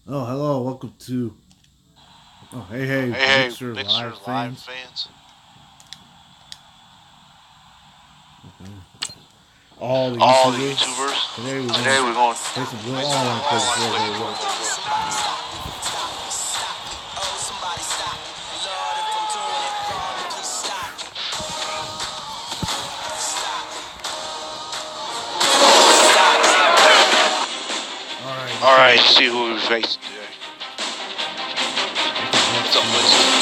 Oh, hello. Welcome to. Oh, hey, Mixer Live fans. All the YouTubers. Today we're going to play some real. All I want to play this real world. All right, let's see who we face today. What's up, Winston?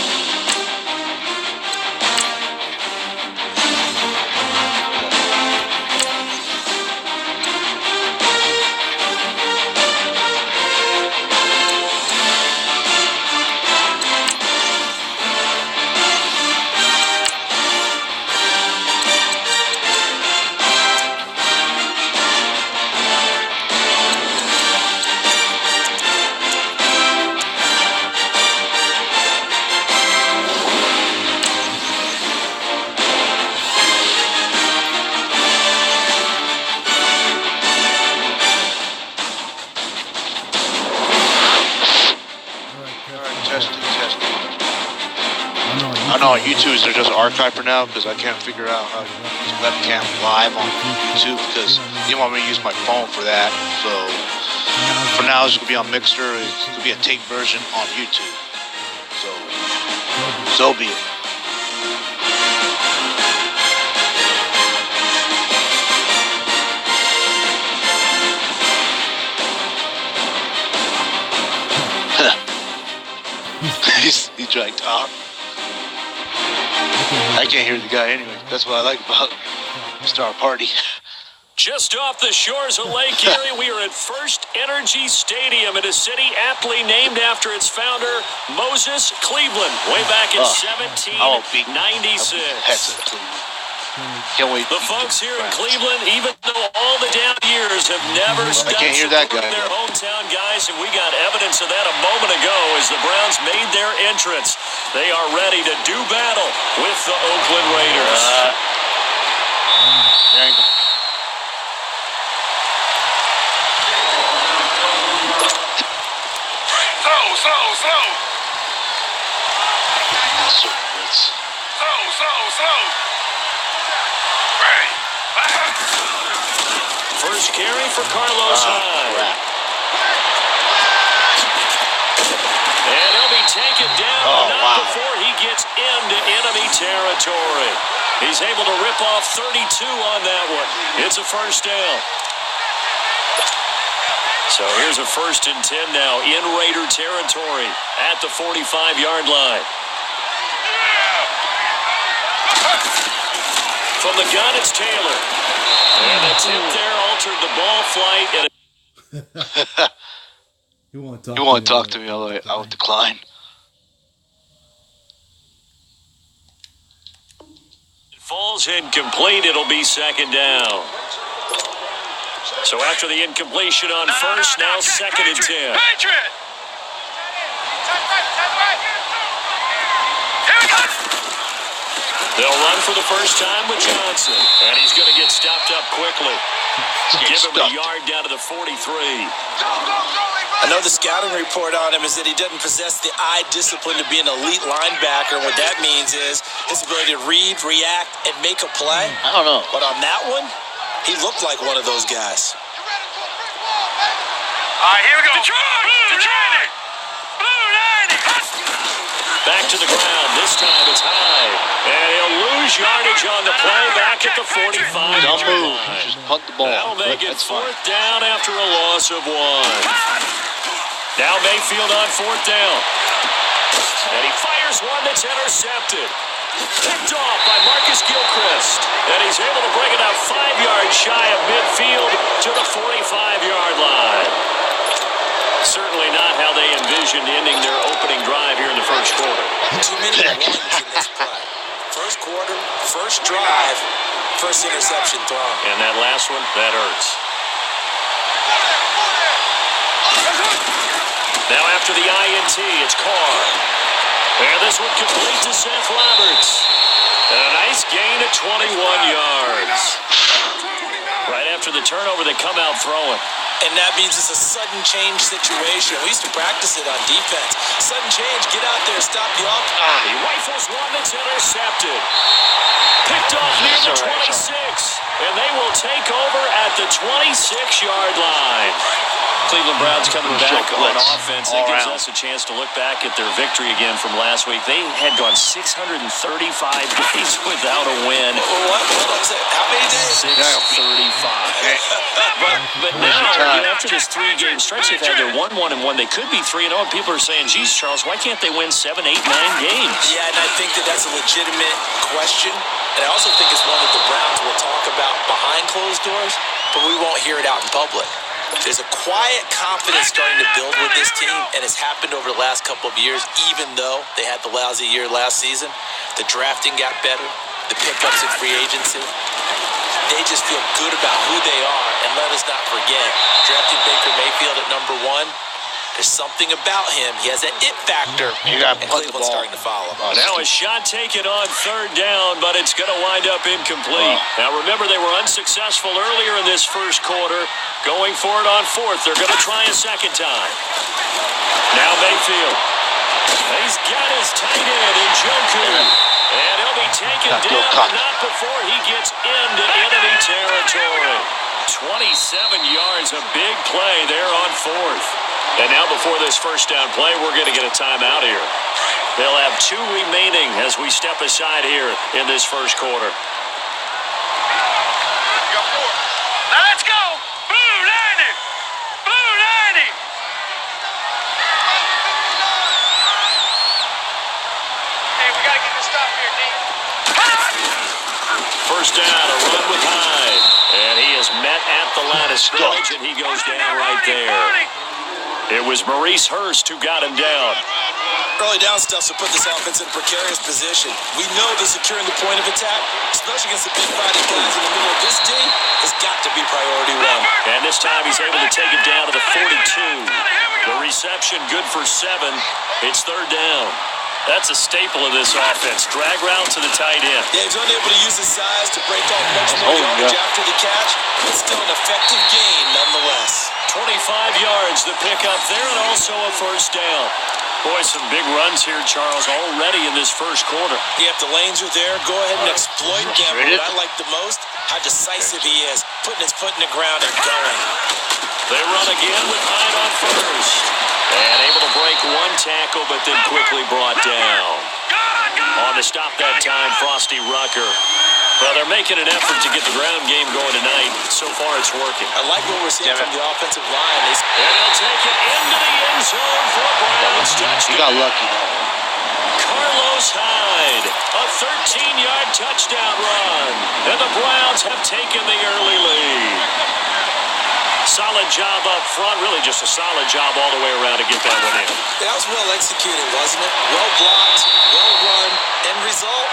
I know on YouTube they're just archived for now because I can't figure out how to use webcam live on YouTube because they want me to use my phone for that. So for now it's gonna be on Mixer. It's gonna be a tape version on YouTube. So be it. He's trying to talk. I can't hear the guy anyway. That's what I like about Star Party. Just off the shores of Lake Erie, we are at First Energy Stadium in a city aptly named after its founder, Moses Cleveland, way back in 1796. Can't wait. The folks here in Cleveland, even though all the down years have never stopped supporting their hometown guys, and we got evidence of that a moment ago as the Browns made their entrance. They are ready to do battle with the Oakland Raiders. Slow. First carry for Carlos Hyde. And he'll be taken down before he gets into enemy territory. He's able to rip off 32 on that one. It's a first down. So here's a 1st and 10 now in Raider territory at the 45-yard line. From the gun, it's Taylor. And the tip there altered the ball flight. You want to talk to me? I'll decline. It falls incomplete. It'll be 2nd down. So after the incompletion on first, now 2nd and 10. They'll run for the first time with Johnson. And he's going to get stopped up quickly. Give him a yard down to the 43. I know the scouting report on him is that he doesn't possess the eye discipline to be an elite linebacker. And what that means is his ability to read, react, and make a play. I don't know. But on that one, he looked like one of those guys. All right, here we go. Detroit! Blue 90! Back to the ground. This time it's high. And he'll lose yardage on the play back at the 45. Don't move. Just punt the ball. That'll make it 4th down after a loss of 1. Now Mayfield on 4th down. And he fires one that's intercepted. Picked off by Marcus Gilchrist. And he's able to bring it out 5 yards shy of midfield to the 45-yard line. Certainly not how they envisioned ending their opening drive here in the first quarter. Too many ones in this play. First quarter, first drive, first interception thrown. And that last one, that hurts. Now after the INT, it's Carr. And this one complete to Seth Roberts. And a nice gain of 21 yards. Right after the turnover, they come out throwing. And that means it's a sudden change situation. We used to practice it on defense. Sudden change, get out there, stop the offense. He rifles one that's intercepted. Picked off near the 26. And they will take over at the 26-yard line. Cleveland Browns coming back on offense. That gives us a chance to look back at their victory again from last week. They had gone 635 days without a win. What was it? How many days? 635. But now, after this three-game stretch, they've had their 1-1 and 1. They could be 3-0. And people are saying, geez, Charles, why can't they win 7, 8, 9 games? Yeah, and I think that's a legitimate question. And I also think it's one that the Browns will talk about behind closed doors, but we won't hear it out in public. There's a quiet confidence starting to build with this team, and it's happened over the last couple of years, even though they had the lousy year last season. The drafting got better, the pickups in free agency. They just feel good about who they are, and let us not forget, drafting Baker Mayfield at number 1, there's something about him. He has that it factor, and Cleveland's starting to follow. Now a shot taken on third down, but it's going to wind up incomplete. Now remember, they were unsuccessful earlier in this first quarter. Going for it on fourth. They're going to try a second time. Now Mayfield. He's got his tight end in Njoku. And he'll be taken down, but not before he gets into enemy territory. 27 yards, a big play there on fourth. And now before this first down play, we're going to get a timeout here. They'll have 2 remaining as we step aside here in this first quarter. Let's go! Blue 90! Blue 90! Hey, we got to get this stop here, D. First down, a run with Hyde. And he is met at the line of scrimmage, and he goes down right there. It was Maurice Hurst who got him down. Early down stuff to put this offense in a precarious position. We know that securing the point of attack, especially against the big body guys in the middle of this D, has got to be priority 1. And this time he's able to take it down to the 42. The reception good for 7. It's third down. That's a staple of this offense. Drag route to the tight end. Yeah, he's only able to use his size to break off much more yardage after the catch. It's still an effective gain nonetheless. 25 yards the pickup there, and also a first down. Boy, some big runs here, Charles, already in this first quarter. Yeah, if the lanes are there, go ahead and exploit them. What I like the most, how decisive he is, putting his foot in the ground and going. They run again with Hyde on first. And able to break one tackle, but then quickly brought down. On to stop that time, Frosty Rucker. Well, they're making an effort to get the ground game going tonight. So far, it's working. I like what we're seeing from the offensive line. And they'll take it into the end zone for a Browns touchdown. You got lucky, though. Carlos Hyde, a 13-yard touchdown run. And the Browns have taken the early lead. Solid job up front, really just a solid job all the way around to get that one in. That was well executed, wasn't it? Well blocked, well run, end result,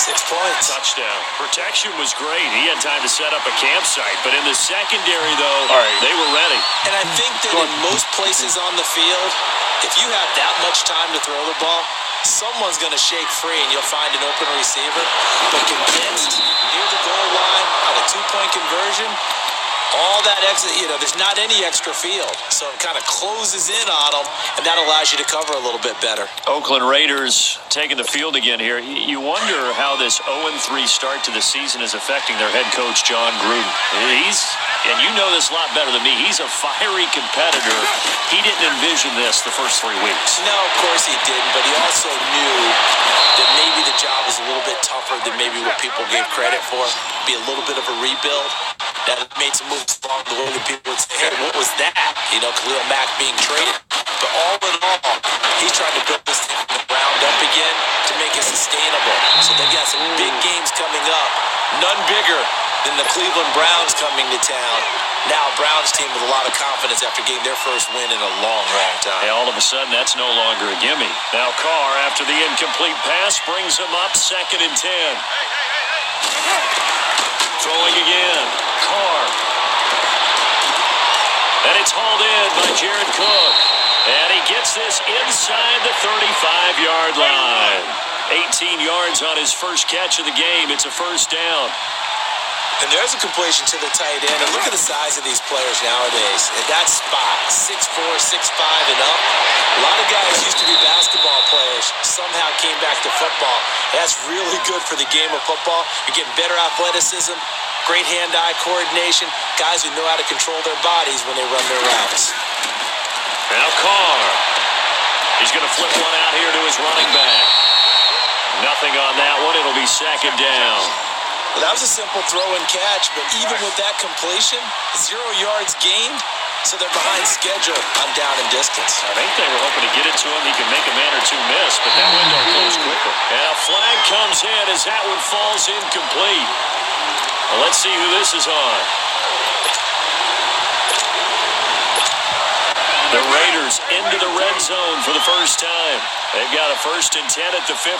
6 points. Touchdown. Protection was great. He had time to set up a campsite, but in the secondary, though, they were ready. And I think that in most places on the field, if you have that much time to throw the ball, someone's going to shake free and you'll find an open receiver. But condensed near the goal line on a 2-point conversion, all that exit, there's not any extra field. So it kind of closes in on them, and that allows you to cover a little bit better. Oakland Raiders taking the field again here. You wonder how this 0-3 start to the season is affecting their head coach, John Gruden. And you know this a lot better than me, he's a fiery competitor. He didn't envision this the first 3 weeks. No, of course he didn't, but he also knew that maybe the job was a little bit tougher than maybe what people gave credit for. Be a little bit of a rebuild. That made some moves along the way that people would say, hey, what was that? Khalil Mack being traded. But all in all, he's trying to build this thing from the ground up again to make it sustainable. So they've got some big games coming up. None bigger than the Cleveland Browns coming to town. Now a Browns team with a lot of confidence after getting their first win in a long, long time. Hey, all of a sudden, that's no longer a gimme. Now Carr, after the incomplete pass, brings him up 2nd and 10. Throwing again. Carr. And it's hauled in by Jared Cook. And he gets this inside the 35-yard line. 18 yards on his first catch of the game. It's a first down. And there's a completion to the tight end. And look at the size of these players nowadays. At that spot, 6'4", 6'5", and up. A lot of guys used to be basketball players, somehow came back to football. That's really good for the game of football. You're getting better athleticism, great hand-eye coordination, guys who know how to control their bodies when they run their routes. Now Carr. He's going to flip one out here to his running back. Nothing on that one. It'll be second down. Well, that was a simple throw and catch, but even with that completion, 0 yards gained, so they're behind schedule on down and distance. I think they were hoping to get it to him. He could make a man or two miss, but that window closed quicker. And a flag comes in as that one falls incomplete. Well, let's see who this is on. The Raiders into the red zone for the first time. They've got a 1st and 10 at the 15.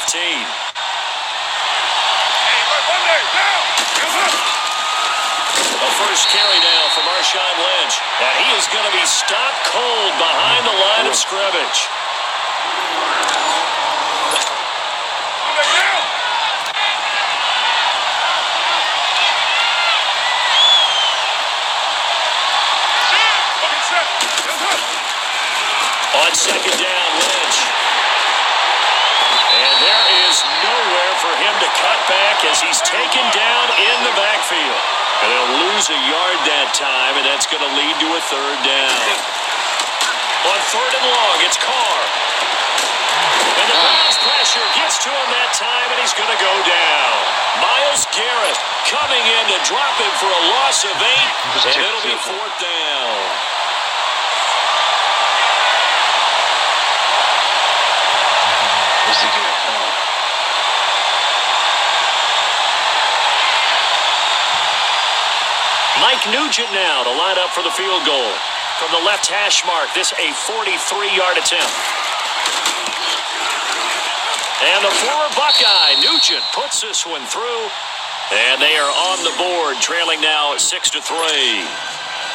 A first carry now from Marshawn Lynch. And he is going to be stopped cold behind the line of scrimmage. On second down, Lynch. And there is nowhere for him to cut back as he's taken down in the backfield. And they'll lose a yard that time, and that's going to lead to a 3rd down. On 3rd and long, it's Carr. And the Browns pressure gets to him that time, and he's going to go down. Myles Garrett coming in to drop him for a loss of 8, and it'll be 4th down. Mike Nugent now to line up for the field goal. From the left hash mark, this a 43-yard attempt. And the former Buckeye, Nugent, puts this one through. And they are on the board, trailing now 6-3.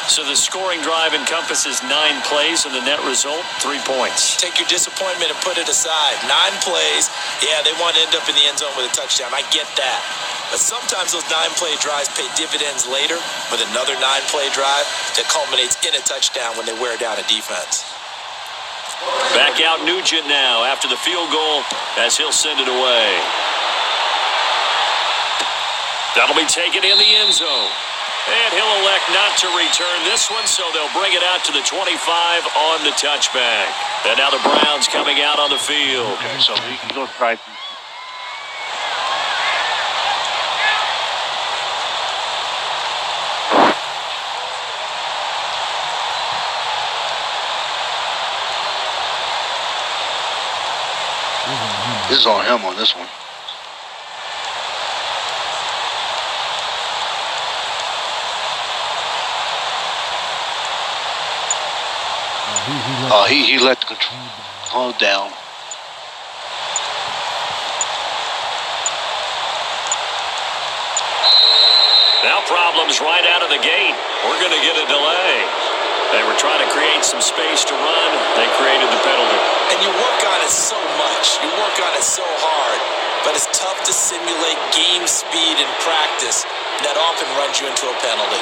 So the scoring drive encompasses 9 plays, and the net result, 3 points. Take your disappointment and put it aside. 9 plays. Yeah, they want to end up in the end zone with a touchdown. I get that. But sometimes those 9-play drives pay dividends later with another 9-play drive that culminates in a touchdown when they wear down a defense. Back out Nugent now after the field goal as he'll send it away. That'll be taken in the end zone. And he'll elect not to return this one, so they'll bring it out to the 25 on the touchback. And now the Browns coming out on the field. Okay, so he can go try. This is on him on this one. He let the control down. Now problems right out of the gate. We're going to get a delay. They were trying to create some space to run. They created the penalty. And you work on it so much. You work on it so hard. But it's tough to simulate game speed in practice. That often runs you into a penalty.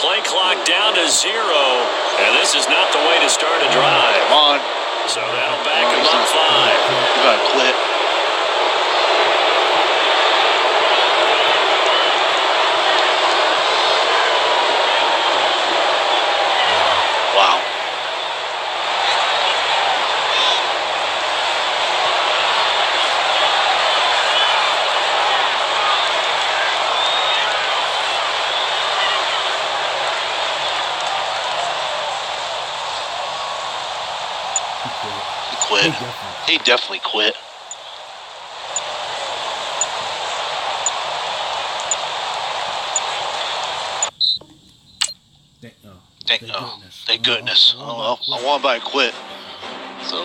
Play clock down to 0, and this is not the way to start a drive. Come on. So that'll back him up 5. You gotta quit. Wow. He quit. He definitely quit. Thank goodness. Oh, well, I won by a quit. So.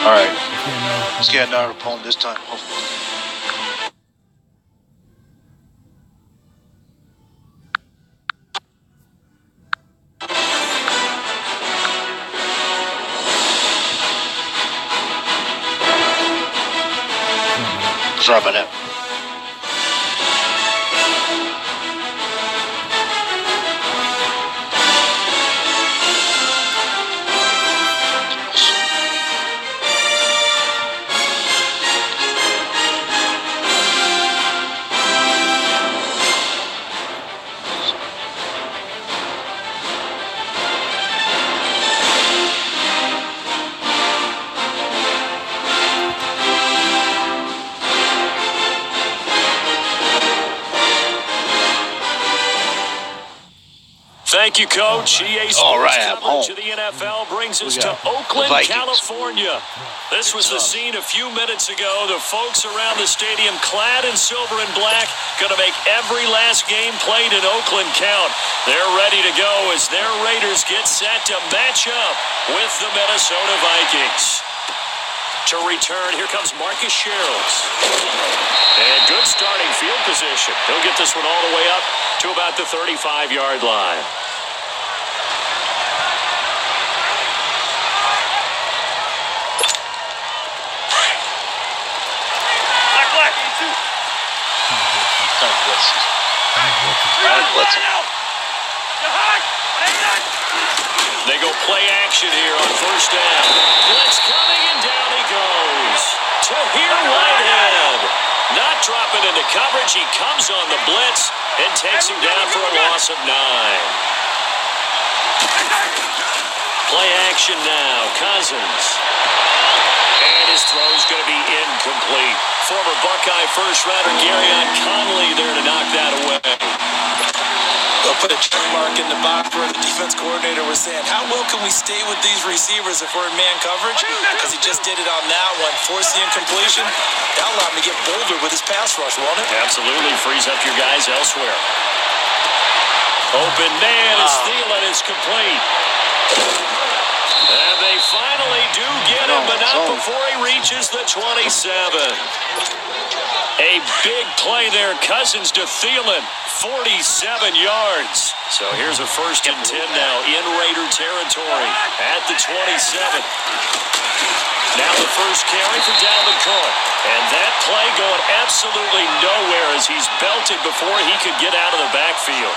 All right. Let's get another opponent this time, hopefully. Sorry about that. Thank you, Coach. EA Sports All right, I'm coverage home. of the NFL brings us to Oakland, California. This was the scene a few minutes ago. The folks around the stadium clad in silver and black going to make every last game played in Oakland count. They're ready to go as their Raiders get set to match up with the Minnesota Vikings. To return, here comes Marcus Sherrills. And good starting field position. He'll get this one all the way up to about the 35-yard line. They go play action here on first down. Blitz coming, and down he goes. Tahir Whitehead. Not dropping into coverage. He comes on the blitz and takes him down for a loss of 9. Play action now. Cousins. And his throw's going to be incomplete. Former Buckeye first-rounder Garyon Conley there to knock that away. They'll put a check mark in the box where the defense coordinator was saying, how well can we stay with these receivers if we're in man coverage? Because he just did it on that one, forced the incompletion. That allowed him to get bolder with his pass rush, won't it? Absolutely. Frees up your guys elsewhere. Open man is Thielen. It's complete. And they finally do get him, but not before he reaches the 27. A big play there. Cousins to Thielen. 47 yards. So here's a 1st and 10 now in Raider territory at the 27. Now the first carry for Dalvin Cook. And that play going absolutely nowhere as he's belted before he could get out of the backfield.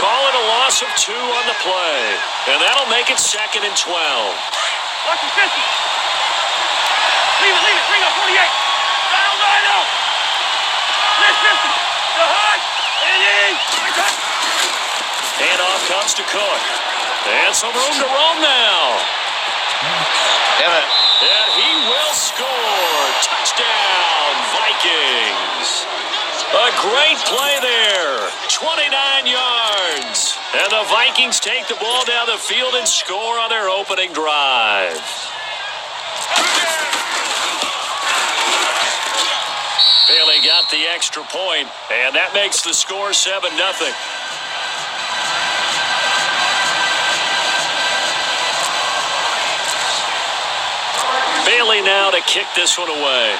Call it a loss of 2 on the play. And that'll make it 2nd and 12. Watch the 50. Leave it. Bring up 48. Line up. Let's 50. The high. And off comes to Cook. And some room to roam now. Damn it. And he will score. Touchdown, Vikings. A great play there. 29 yards. And the Vikings take the ball down the field and score on their opening drive. Bailey got the extra point, and that makes the score 7-0. Bailey now to kick this one away.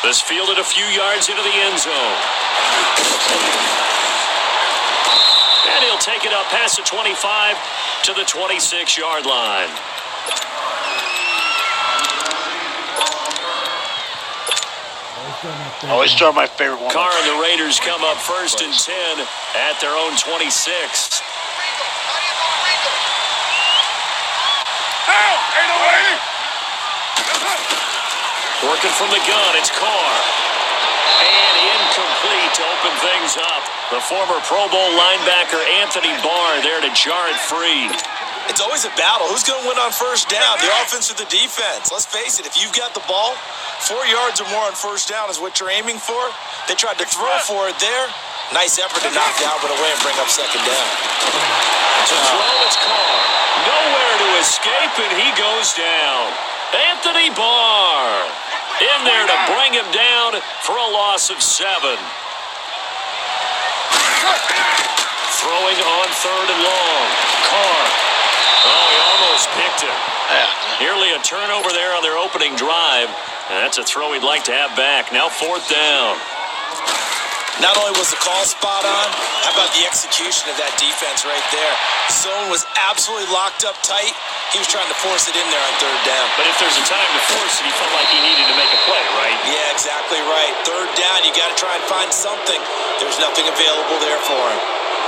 This fielded a few yards into the end zone. And he'll take it up past the 25 to the 26-yard line. Always start my favorite one. Carr and the Raiders come up 1st and 10 at their own 26. Working from the gun, it's Carr. And incomplete to open things up. The former Pro Bowl linebacker Anthony Barr there to jar it free. It's always a battle. Who's going to win on first down, the offense or the defense? Let's face it, if you've got the ball, 4 yards or more on first down is what you're aiming for. They tried to throw for it there. Nice effort to knock Dalvin away and bring up 2nd down. To throw, it's Carr. Nowhere stripe, and he goes down. Anthony Barr in there to bring him down for a loss of 7. Throwing on 3rd and long. Carr. Oh, he almost picked him. Nearly a turnover there on their opening drive. And that's a throw he'd like to have back. Now 4th down. Not only was the call spot on, how about the execution of that defense right there? Zone was absolutely locked up tight. He was trying to force it in there on 3rd down. But if there's a time to force it, he felt like he needed to make a play, right? Yeah, exactly right. 3rd down, you got to try and find something. There's nothing available there for him.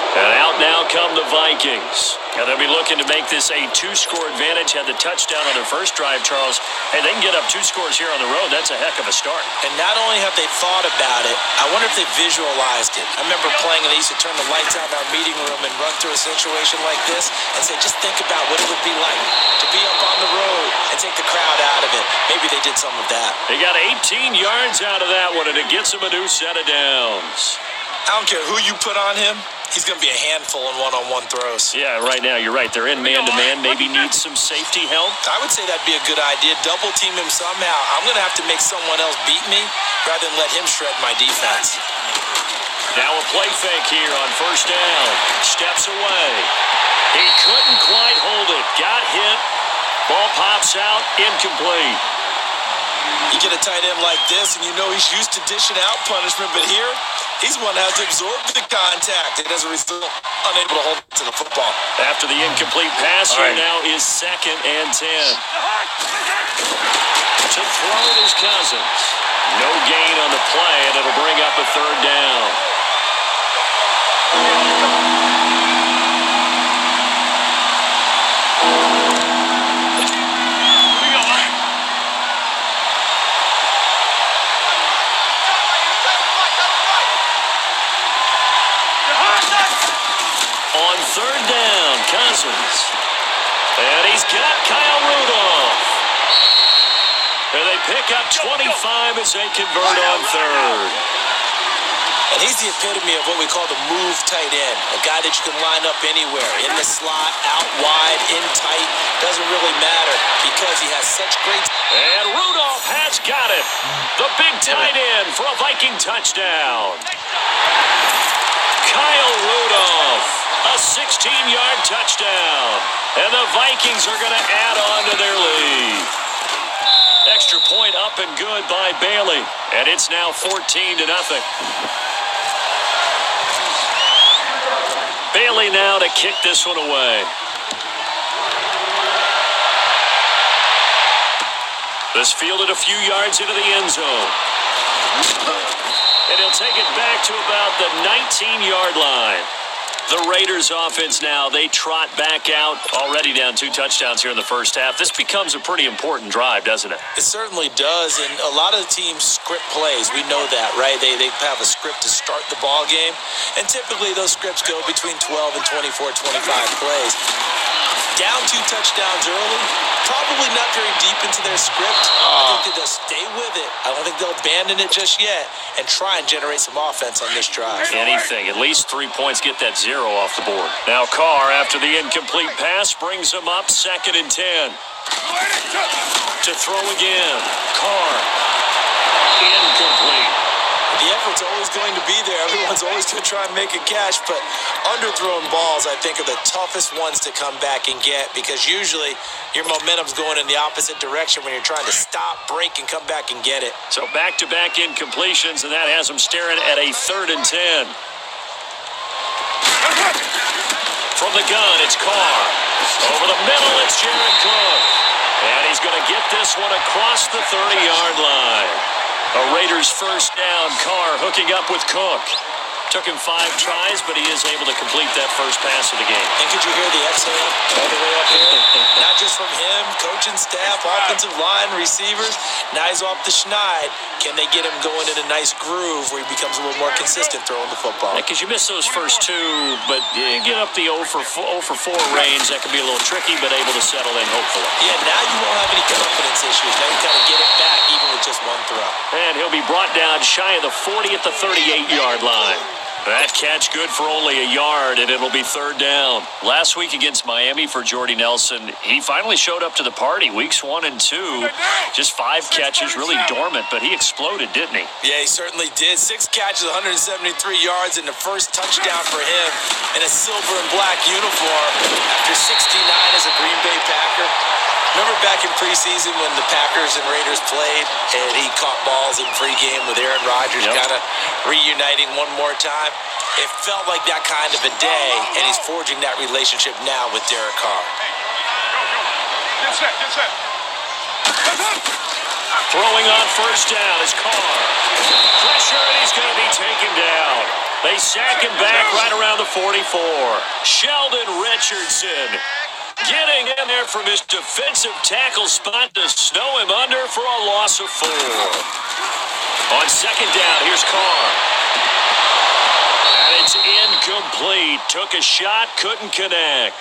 And out now come the Vikings. And they'll be looking to make this a 2-score advantage. Had the touchdown on their first drive, Charles. Hey, they can get up 2 scores here on the road. That's a heck of a start. And not only have they thought about it, I wonder if they visualized it. I remember playing and they used to turn the lights out in our meeting room and run through a situation like this and say, just think about what it would be like to be up on the road and take the crowd out of it. Maybe they did some of that. They got 18 yards out of that one, and it gets them a new set of downs. I don't care who you put on him. He's going to be a handful in one-on-one throws. Yeah, right now, you're right. They're in man-to-man. Maybe need some safety help. I would say that'd be a good idea. Double team him somehow. I'm going to have to make someone else beat me rather than let him shred my defense. Now a play fake here on 1st down. Steps away. He couldn't quite hold it. Got hit. Ball pops out. Incomplete. You get a tight end like this, and you know he's used to dishing out punishment, but here, he's one that has to absorb the contact, and as a result, unable to hold it to the football. After the incomplete pass, here now is 2nd and 10. To throw it is Cousins. No gain on the play, and it'll bring up a 3rd down. On 3rd down, Cousins. And he's got Kyle Rudolph. And they pick up 25 as they convert on 3rd. And he's the epitome of what we call the move tight end. A guy that you can line up anywhere. In the slot, out wide, in tight. Doesn't really matter because he has such great... And Rudolph has got it. The big tight end for a Viking touchdown. Kyle Rudolph. A 16-yard touchdown. And the Vikings are going to add on to their lead. Extra point up and good by Bailey. And it's now 14-0. Bailey now to kick this one away. This fielded a few yards into the end zone. And he'll take it back to about the 19-yard line. The Raiders offense now, they trot back out, already down 2 touchdowns here in the first half. This becomes a pretty important drive, doesn't it? It certainly does, and a lot of the teams script plays. We know that, right? They have a script to start the ball game, and typically those scripts go between 12 and 24, 25 plays. Down 2 touchdowns early, probably not very deep into their script. I think that they'll stay with it. I don't think they'll abandon it just yet and try and generate some offense on this drive. Anything. At least 3 points, get that 0 off the board. Now Carr, after the incomplete pass, brings him up 2nd and 10. To throw again. Carr. Incomplete. The effort's always going to be there. Everyone's always going to try and make a catch, but underthrown balls, I think, are the toughest ones to come back and get because usually your momentum's going in the opposite direction when you're trying to stop, break, and come back and get it. So back-to-back incompletions, and that has them staring at a 3rd and 10. From the gun, it's Carr. Over the middle, it's Jared Cook. And he's going to get this one across the 30-yard line. A Raiders first down. Carr hooking up with Cook. Took him 5 tries, but he is able to complete that first pass of the game. And could you hear the exhale all the way up here? Not just from him, coaching staff, offensive line, receivers. Now he's off the schneid. Can they get him going in a nice groove where he becomes a little more consistent throwing the football? Because you miss those first 2, but you get up the 0 for 4 range. That can be a little tricky, but able to settle in, hopefully. Yeah, now you won't have any confidence issues. Now you got to get it back even with just 1 throw. And he'll be brought down shy of the 40 at the 38-yard line. That catch good for only a yard, and it'll be third down. Last week against Miami for Jordy Nelson, he finally showed up to the party weeks 1 and 2. Just 5 catches, really dormant, but he exploded, didn't he? Yeah, he certainly did. 6 catches, 173 yards, and the first touchdown for him in a silver and black uniform after 69 as a Green Bay Packer. Remember back in preseason when the Packers and Raiders played and he caught balls in pregame with Aaron Rodgers, kind of reuniting one more time? It felt like that kind of a day, and he's forging that relationship now with Derek Carr. Get set, get set. Throwing on first down is Carr. Pressure, and he's going to be taken down. They sack him back right around the 44. Sheldon Richardson getting in there from his defensive tackle spot to snow him under for a loss of 4. On second down, here's Carr. And it's incomplete. Took a shot, couldn't connect.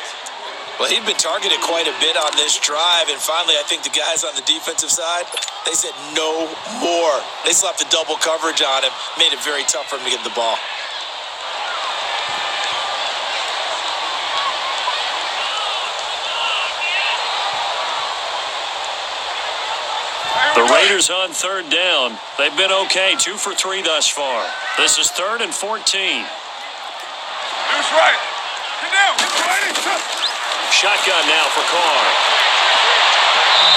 Well, he'd been targeted quite a bit on this drive, and finally I think the guys on the defensive side, they said no more. They slapped the double coverage on him, made it very tough for him to get the ball. The Raiders on third down. They've been okay, 2 for 3 thus far. This is 3rd and 14. Loose right. Get down. Get right. Shotgun now for Carr.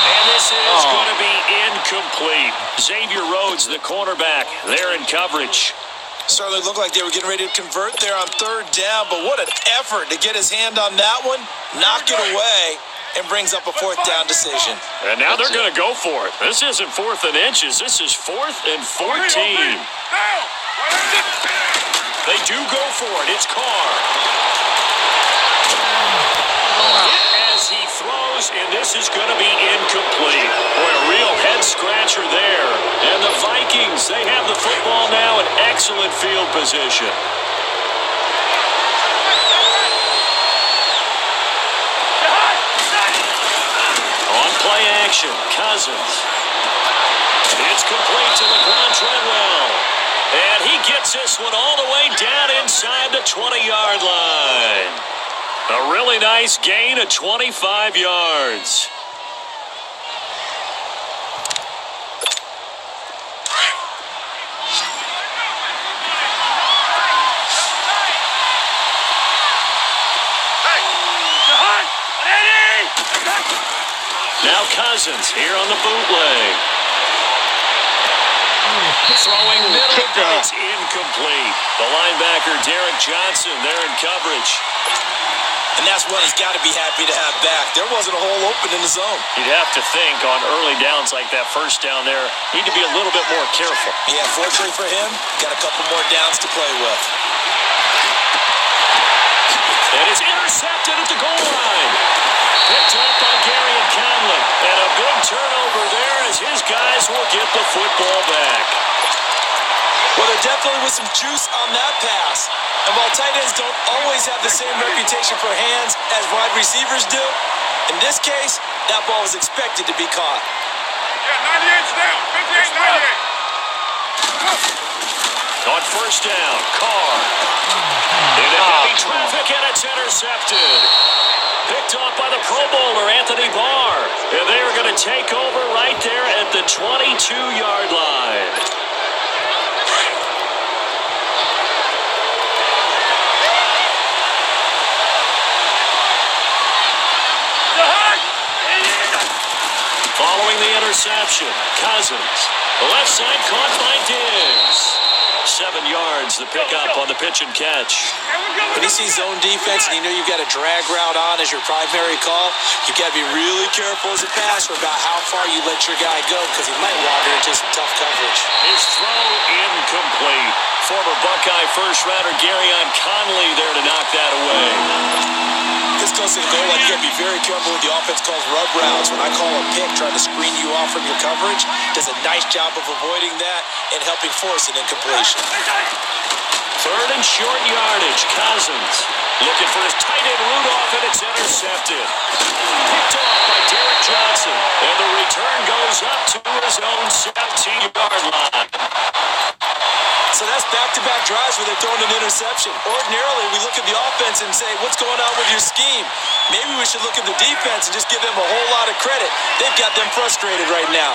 And this is going to be incomplete. Xavier Rhodes, the cornerback, there in coverage. Certainly looked like they were getting ready to convert there on third down, but what an effort to get his hand on that one, knock it away, and brings up a 4th down decision. And now they're going to go for it. This isn't 4th and inches. This is 4th and 14. They do go for it. It's Carr. As he throws, and this is going to be incomplete. Boy, a real head-scratcher there. And the Vikings, they have the football now in excellent field position. Play action, Cousins. It's complete to LeBron Treadwell. And he gets this one all the way down inside the 20-yard line. A really nice gain of 25 yards. Now Cousins here on the bootleg. Throwing middle, but it's incomplete. The linebacker, Derek Johnson, there in coverage. And that's one he's got to be happy to have back. There wasn't a hole open in the zone. You'd have to think on early downs like that first down there, need to be a little bit more careful. Yeah, fortunately for him, got a couple more downs to play with. And it's intercepted at the goal line. Picked up by Gary and Conley. And a big turnover there as his guys will get the football back. Well, there definitely was some juice on that pass. And while tight ends don't always have the same reputation for hands as wide receivers do, in this case, that ball was expected to be caught. Yeah, 98's down. 58, 98. On first down, Carr. Into heavy traffic, and it's intercepted. Picked off by the Pro Bowler, Anthony Barr. And they are going to take over right there at the 22-yard line. Following the interception, Cousins. The left side caught by Diggs. 7 yards, the pickup on the pitch and catch. When you see zone defense and you know you've got a drag route on as your primary call, you've got to be really careful as a passer about how far you let your guy go because he might wander into some tough coverage. His throw incomplete. Former Buckeye first-rounder Garyon Conley there to knock that away. This goes to the goal line. You got to be very careful when the offense calls rub routes. When I call a pick trying to screen you off from your coverage, does a nice job of avoiding that and helping force an incompletion. 3rd and short yardage. Cousins looking for his tight end Rudolph, and it's intercepted. Picked off by Derek Johnson, and the return goes up to his own 17-yard line. So that's back-to-back drives where they're throwing an interception. interception. Ordinarily, we look at the offense and say, what's going on with your scheme? Maybe we should look at the defense and just give them a whole lot of credit. They've got them frustrated right now.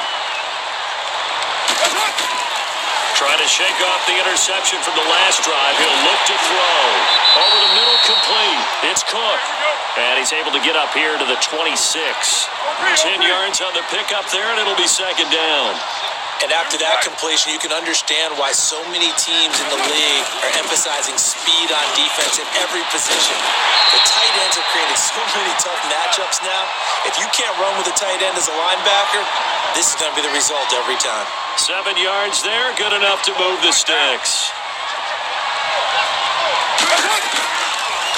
Trying to shake off the interception from the last drive. He'll look to throw. Over the middle, complete. It's Cook. And he's able to get up here to the 26. 10 yards on the pickup there, and it'll be second down. And after that completion, you can understand why so many teams in the league are emphasizing speed on defense at every position. The tight ends have created so many tough matchups now. If you can't run with a tight end as a linebacker, this is going to be the result every time. 7 yards there, good enough to move the sticks.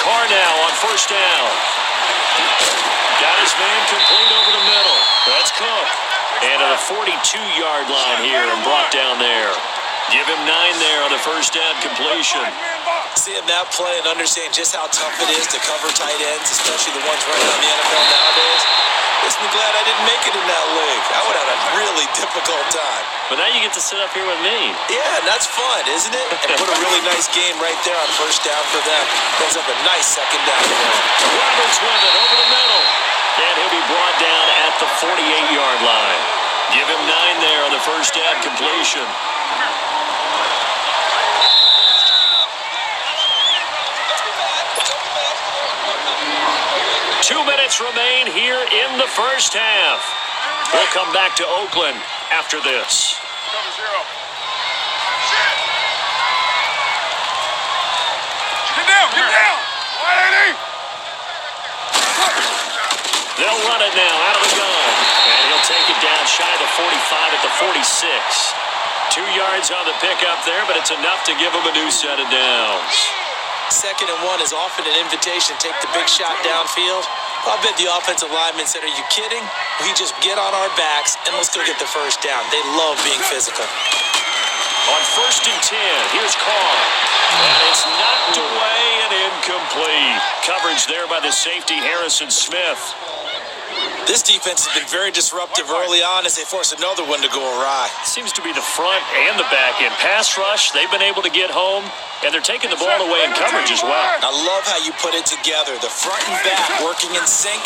Carr now on first down. Got his man complete over the middle. That's Cook. And to the 42-yard line here and brought down there. Give him 9 there on the first down completion. Seeing that play and understanding just how tough it is to cover tight ends, especially the ones running on the NFL nowadays, makes me glad I didn't make it in that league. I would have a really difficult time. But now you get to sit up here with me. Yeah, and that's fun, isn't it? And put a really nice game right there on first down for them. Brings up a nice second down for them. Roberts with it over the middle. And he'll be brought down at the 48-yard line. Give him 9 there on the first down completion. Two minutes remain here in the first half. We'll come back to Oakland after this. Cover 0. Get down, get down. Why ain't he? They'll run it now out of the gun. And he'll take it down shy of the 45 at the 46. 2 yards on the pickup there, but it's enough to give him a new set of downs. 2nd and 1 is often an invitation to take the big shot downfield. I bet the offensive linemen said, are you kidding? We just get on our backs and let's go get the first down. They love being physical. On 1st and 10, here's Carr. And it's knocked away and incomplete. Coverage there by the safety, Harrison Smith. This defense has been very disruptive early on as they force another one to go awry. Seems to be the front and the back end. Pass rush, they've been able to get home, and they're taking the ball away in coverage as well. I love how you put it together. The front and back working in sync,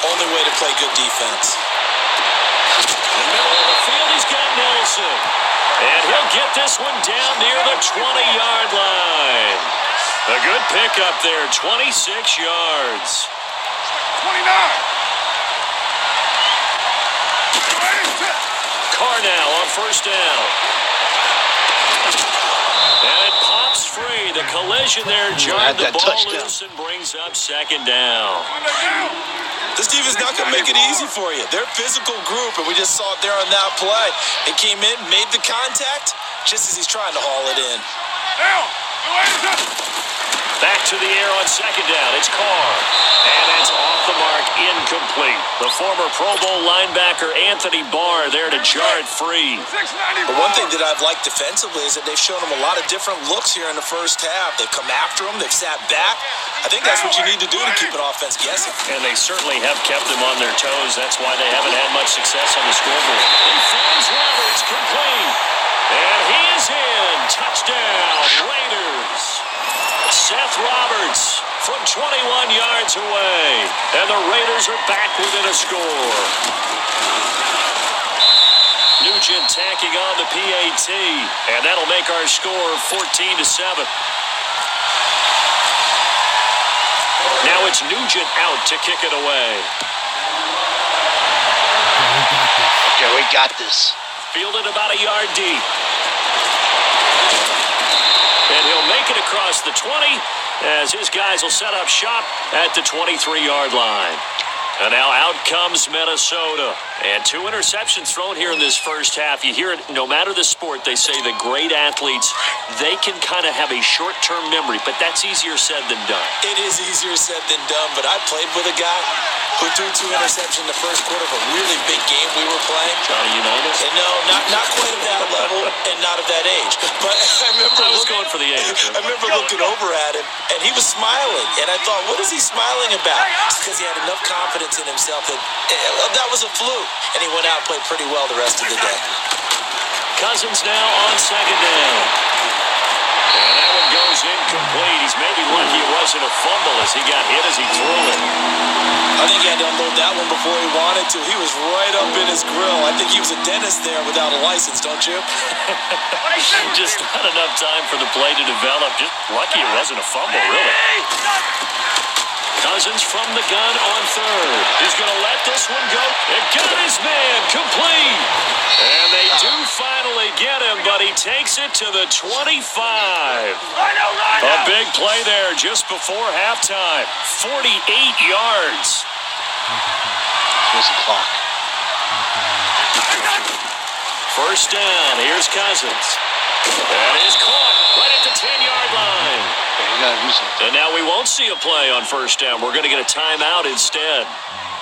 only way to play good defense. In the middle of the field, he's got Nelson. And he'll get this one down near the 20-yard line. A good pickup there, 26 yards. 29. Carr now on first down. And it pops free. The collision there jarred the ball loose and brings up second down. This defense is not going to make it easy for you. They're a physical group, and we just saw it there on that play. They came in, made the contact, just as he's trying to haul it in. Back to the air on second down. It's Carr. And it's off the mark, incomplete. The former Pro Bowl linebacker Anthony Barr there to jar it free. But one thing that I've liked defensively is that they've shown him a lot of different looks here in the first half. They've come after him. They've sat back. I think that's what you need to do to keep an offense guessing. And they certainly have kept them on their toes. That's why they haven't had much success on the scoreboard. He finds Roberts, complete. And he is in. Touchdown, Raiders. Seth Roberts from 21 yards away. And the Raiders are back within a score. Nugent tacking on the PAT. And that'll make our score 14-7. Now it's Nugent out to kick it away. Okay, we got this. Fielded about a yard deep. And he'll make it across the 20 as his guys will set up shop at the 23-yard line. And now out comes Minnesota. And 2 interceptions thrown here in this first half. You hear it, no matter the sport, they say the great athletes, they can kind of have a short-term memory, but that's easier said than done. It is easier said than done, but I played with a guy who threw 2 interceptions in the first quarter of a really big game we were playing. Johnny Unitas? And no, not quite at that level and not at that age. But I was going for the age. I remember looking over at him, and he was smiling. And I thought, what is he smiling about? It's because he had enough confidence in himself that was a fluke. And he went out and played pretty well the rest of the day. Cousins now on second down. And that one goes incomplete. He's maybe lucky it wasn't a fumble as he got hit as he threw it. I think he had to unload that one before he wanted to. He was right up in his grill. I think he was a dentist there without a license, don't you? Just not enough time for the play to develop. Just lucky it wasn't a fumble, really. Cousins from the gun on third. He's going to let this one go. It got his man complete. And they do finally get him, but he takes it to the 25. A big play there just before halftime. 48 yards. Here's the clock. First down. Here's Cousins. That is caught right at the 10-yard line. You gotta do something. And now we won't see a play on first down. We're going to get a timeout instead,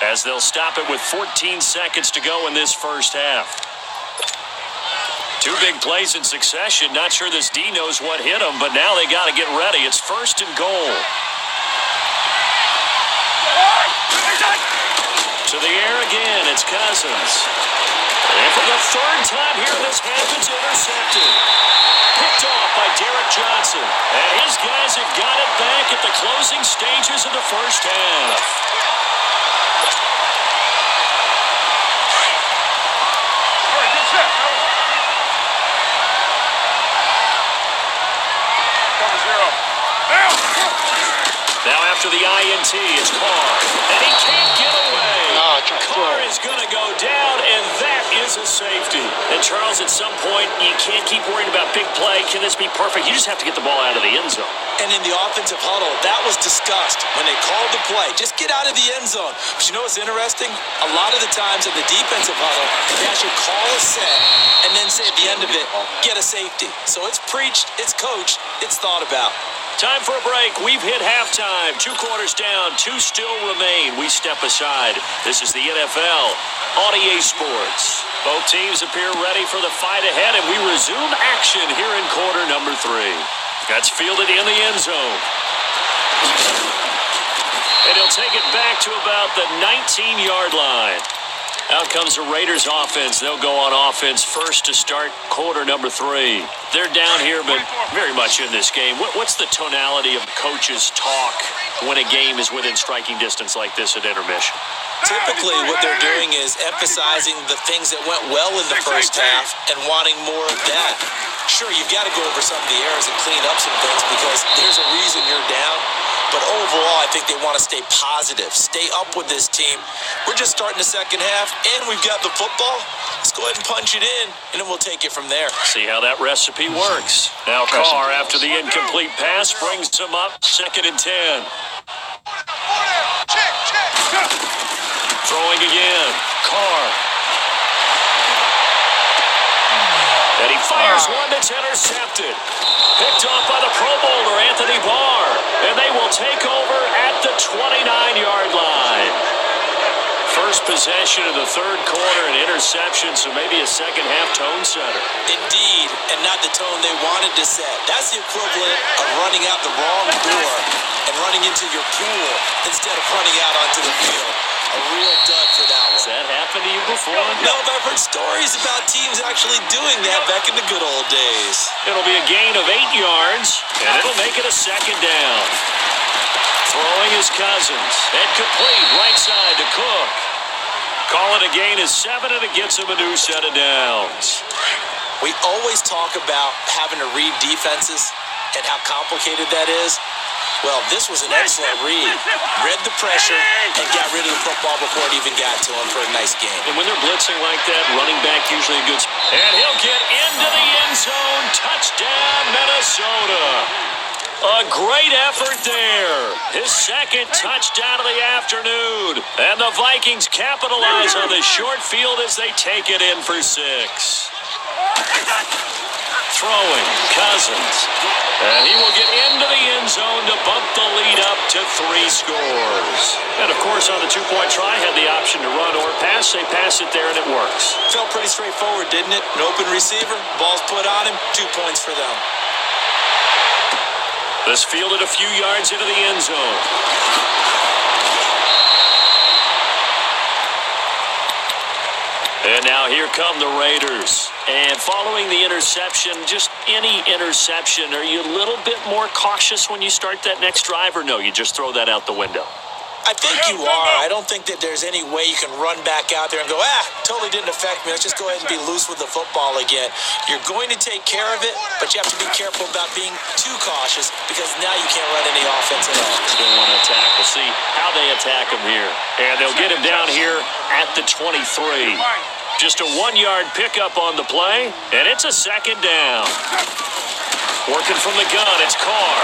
as they'll stop it with 14 seconds to go in this first half. Two big plays in succession. Not sure this D knows what hit him, but now they got to get ready. It's first and goal. To the air again, it's Cousins. And for the third time here in this half, it's intercepted. Picked off by Derek Johnson. And his guys have got it back at the closing stages of the first half. All right, good set. Cover zero. Now after the INT, it's Carr. And he can't get away. Carr throw. is going to go down, and that is a safety. And Charles, at some point, you can't keep worrying about big play. Can this be perfect? You just have to get the ball out of the end zone. And in the offensive huddle, that was discussed when they called the play. Just get out of the end zone. But you know what's interesting? A lot of the times in the defensive huddle, they actually call a set and then say at the end of it, get a safety. So it's preached, it's coached, it's thought about. Time for a break. We've hit halftime. 2 quarters down. 2 still remain. We step aside. This is the NFL on EA Sports. Both teams appear ready for the fight ahead, and we resume action here in quarter number 3. That's fielded in the end zone. And he'll take it back to about the 19-yard line. Out comes the Raiders offense. They'll go on offense first to start quarter number 3. They're down here, but very much in this game. What's the tonality of coaches' talk when a game is within striking distance like this at intermission? Typically, what they're doing is emphasizing the things that went well in the first half and wanting more of that. Sure, you've got to go over some of the errors and clean up some things because there's a reason you're down. But overall, I think they want to stay positive, stay up with this team. We're just starting the second half, and we've got the football. Let's go ahead and punch it in, and then we'll take it from there. See how that recipe works. Now Carr, after the incomplete pass, brings him up, 2nd and 10. Throwing again, Carr. And he fires one that's intercepted. Picked off by the Pro Bowler, Anthony Barr. And they will take over at the 29-yard line. First possession of the third quarter, an interception, so maybe a second-half tone setter. Indeed, and not the tone they wanted to set. That's the equivalent of running out the wrong door and running into your pool instead of running out onto the field. A real dud for that one. Has that happened to you before? No, but I've heard stories about teams actually doing that back in the good old days. It'll be a gain of 8 yards, and it'll make it a second down. Throwing his Cousins. And complete, right side to Cook. Call it a gain of 7, and it gets him a new set of downs. We always talk about having to read defenses and how complicated that is. Well, this was an excellent read. Read the pressure and got rid of the football before it even got to him for a nice game. And when they're blitzing like that, running back usually a good... And he'll get into the end zone. Touchdown, Minnesota. A great effort there. His second touchdown of the afternoon. And the Vikings capitalize on the short field as they take it in for 6. Throwing, Cousins. And he will get into the end zone to bump the lead up to 3 scores. And, of course, on the 2-point try, had the option to run or pass. They pass it there, and it works. Felt pretty straightforward, didn't it? An open receiver, ball's put on him, 2 points for them. This fielded a few yards into the end zone. And now Now here come the Raiders. And following the interception, just any interception, are you a little bit more cautious when you start that next drive, or no, you just throw that out the window? I think you are. I don't think that there's any way you can run back out there and go, totally didn't affect me. Let's just go ahead and be loose with the football again. You're going to take care of it, but you have to be careful about being too cautious because now you can't run any offense at all. Still want to attack. We'll see how they attack him here. And they'll get him down here at the 23. Just a 1-yard pickup on the play, and it's a second down. Working from the gun, it's Carr.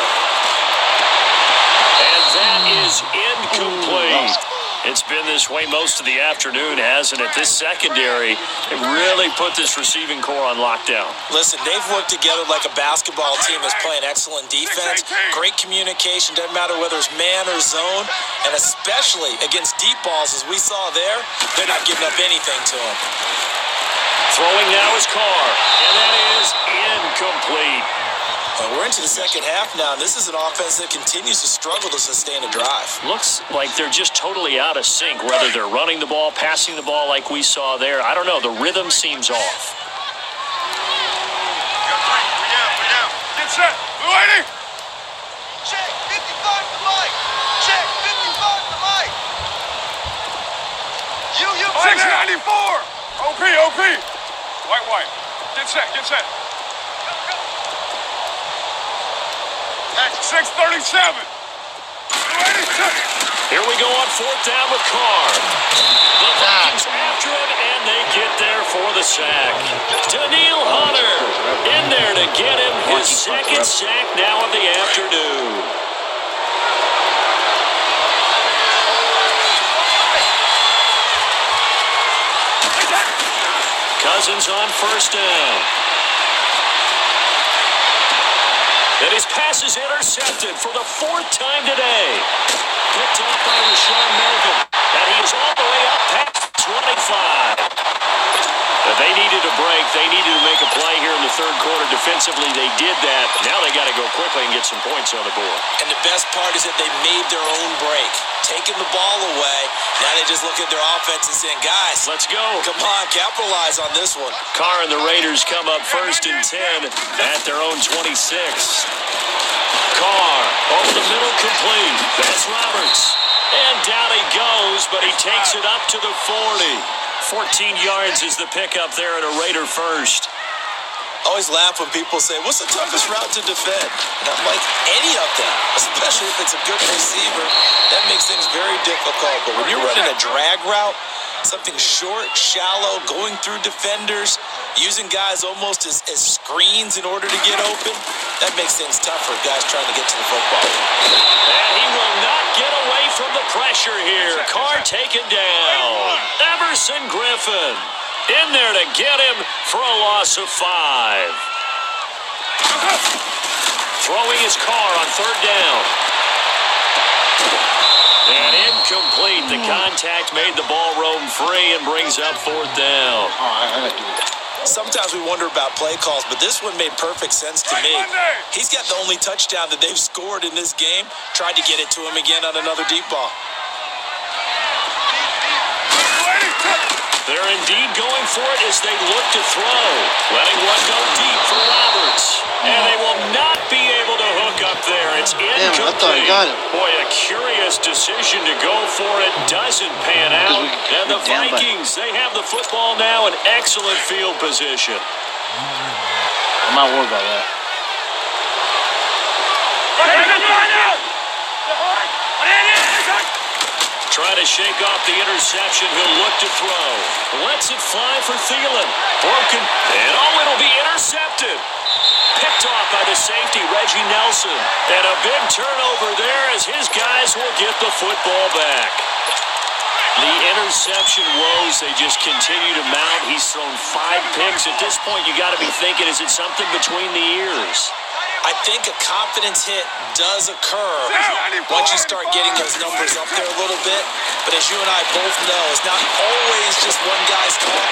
And that is incomplete. It's been this way most of the afternoon, hasn't it? This secondary really put this receiving core on lockdown. Listen, they've worked together like a basketball team that's playing excellent defense. Great communication, doesn't matter whether it's man or zone. And especially against deep balls, as we saw there, they're not giving up anything to them. Throwing now is Carr, and that is incomplete. We're into the second half now, and this is an offense that continues to struggle to sustain a drive. Looks like they're just totally out of sync, whether they're running the ball, passing the ball like we saw there. I don't know. The rhythm seems off. Get set. Blue 80. Check. 55 to Mike. Check. 55 to Mike. You. 694. OP. White. Get set. 637. Here we go on fourth down with Carr. The Vikings after him, and they get there for the sack. Daniil Hunter in there to get him his second sack now of the afternoon. Cousins on first down. And his pass is intercepted for the fourth time today. Picked off by Rashawn Melvin. And he is all the way up past 25. They needed a break. They needed to make a play here in the third quarter. Defensively, they did that. Now they got to go quickly and get some points on the board. And the best part is that they made their own break. Taking the ball away. Now they just look at their offense and saying, guys, let's go. Come on, capitalize on this one. Carr and the Raiders come up first and 10 at their own 26. Carr over the middle, complete. That's Roberts. And down he goes, but he takes it up to the 40. 14 yards is the pickup there at a Raider first. Always laugh when people say, what's the toughest route to defend? And I'm like, any of them, especially if it's a good receiver. That makes things very difficult. But when you're running a drag route, something short, shallow, going through defenders, using guys almost as screens in order to get open, that makes things tough for guys trying to get to the football. And he will not get away from the pressure here. Carr taken down. Everson Griffin in there to get him for a loss of 5. Throwing his Carr on third down. And incomplete. The contact made the ball roam free and brings up fourth down. Sometimes we wonder about play calls, but this one made perfect sense to me. He's got the only touchdown that they've scored in this game. Tried to get it to him again on another deep ball. They're indeed going for it as they look to throw. Letting one go deep for Roberts. And they will not be able to hook up there. It's incomplete. Damn, I thought I got him. Boy, a curious decision to go for it. Doesn't pan out. And the Vikings, they have the football now in excellent field position. I'm not worried about that. Trying to shake off the interception. He'll look to throw. Lets it fly for Thielen. Broken. And it'll be intercepted. Picked off by the safety, Reggie Nelson. And a big turnover there as his guys will get the football back. The interception woes, they just continue to mount. He's thrown 5 picks. At this point, you got to be thinking, is it something between the ears? I think a confidence hit does occur once you start getting those numbers up there a little bit. But as you and I both know, it's not always just one guy's fault.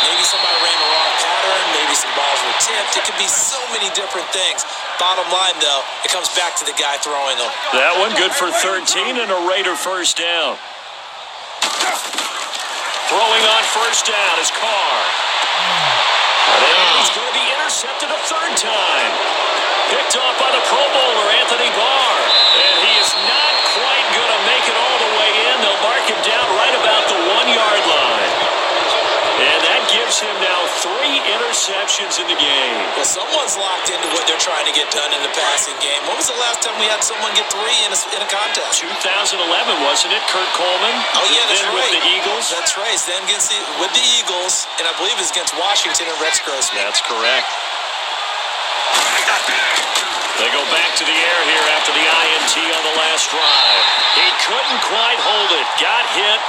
Maybe somebody ran the wrong pattern. Maybe some balls were tipped. It could be so many different things. Bottom line, though, it comes back to the guy throwing them. That one good for 13 and a Raider first down. Throwing on first down is Carr. And he's going to be intercepted a third time. Picked off by the Pro Bowler, Anthony Barr. And he is not quite going to make it all the way in. They'll mark him down right about the 1-yard line. And that gives him now 3 interceptions in the game. Well, someone's locked into what they're trying to get done in the passing game. When was the last time we had someone get 3 in a contest? 2011, wasn't it? Kurt Coleman. Oh, yeah, that's then right. with the Eagles. That's right. Then with the Eagles, and I believe it's against Washington and Rex Grossman. That's correct. They go back to the air here after the INT on the last drive. He couldn't quite hold it. Got hit.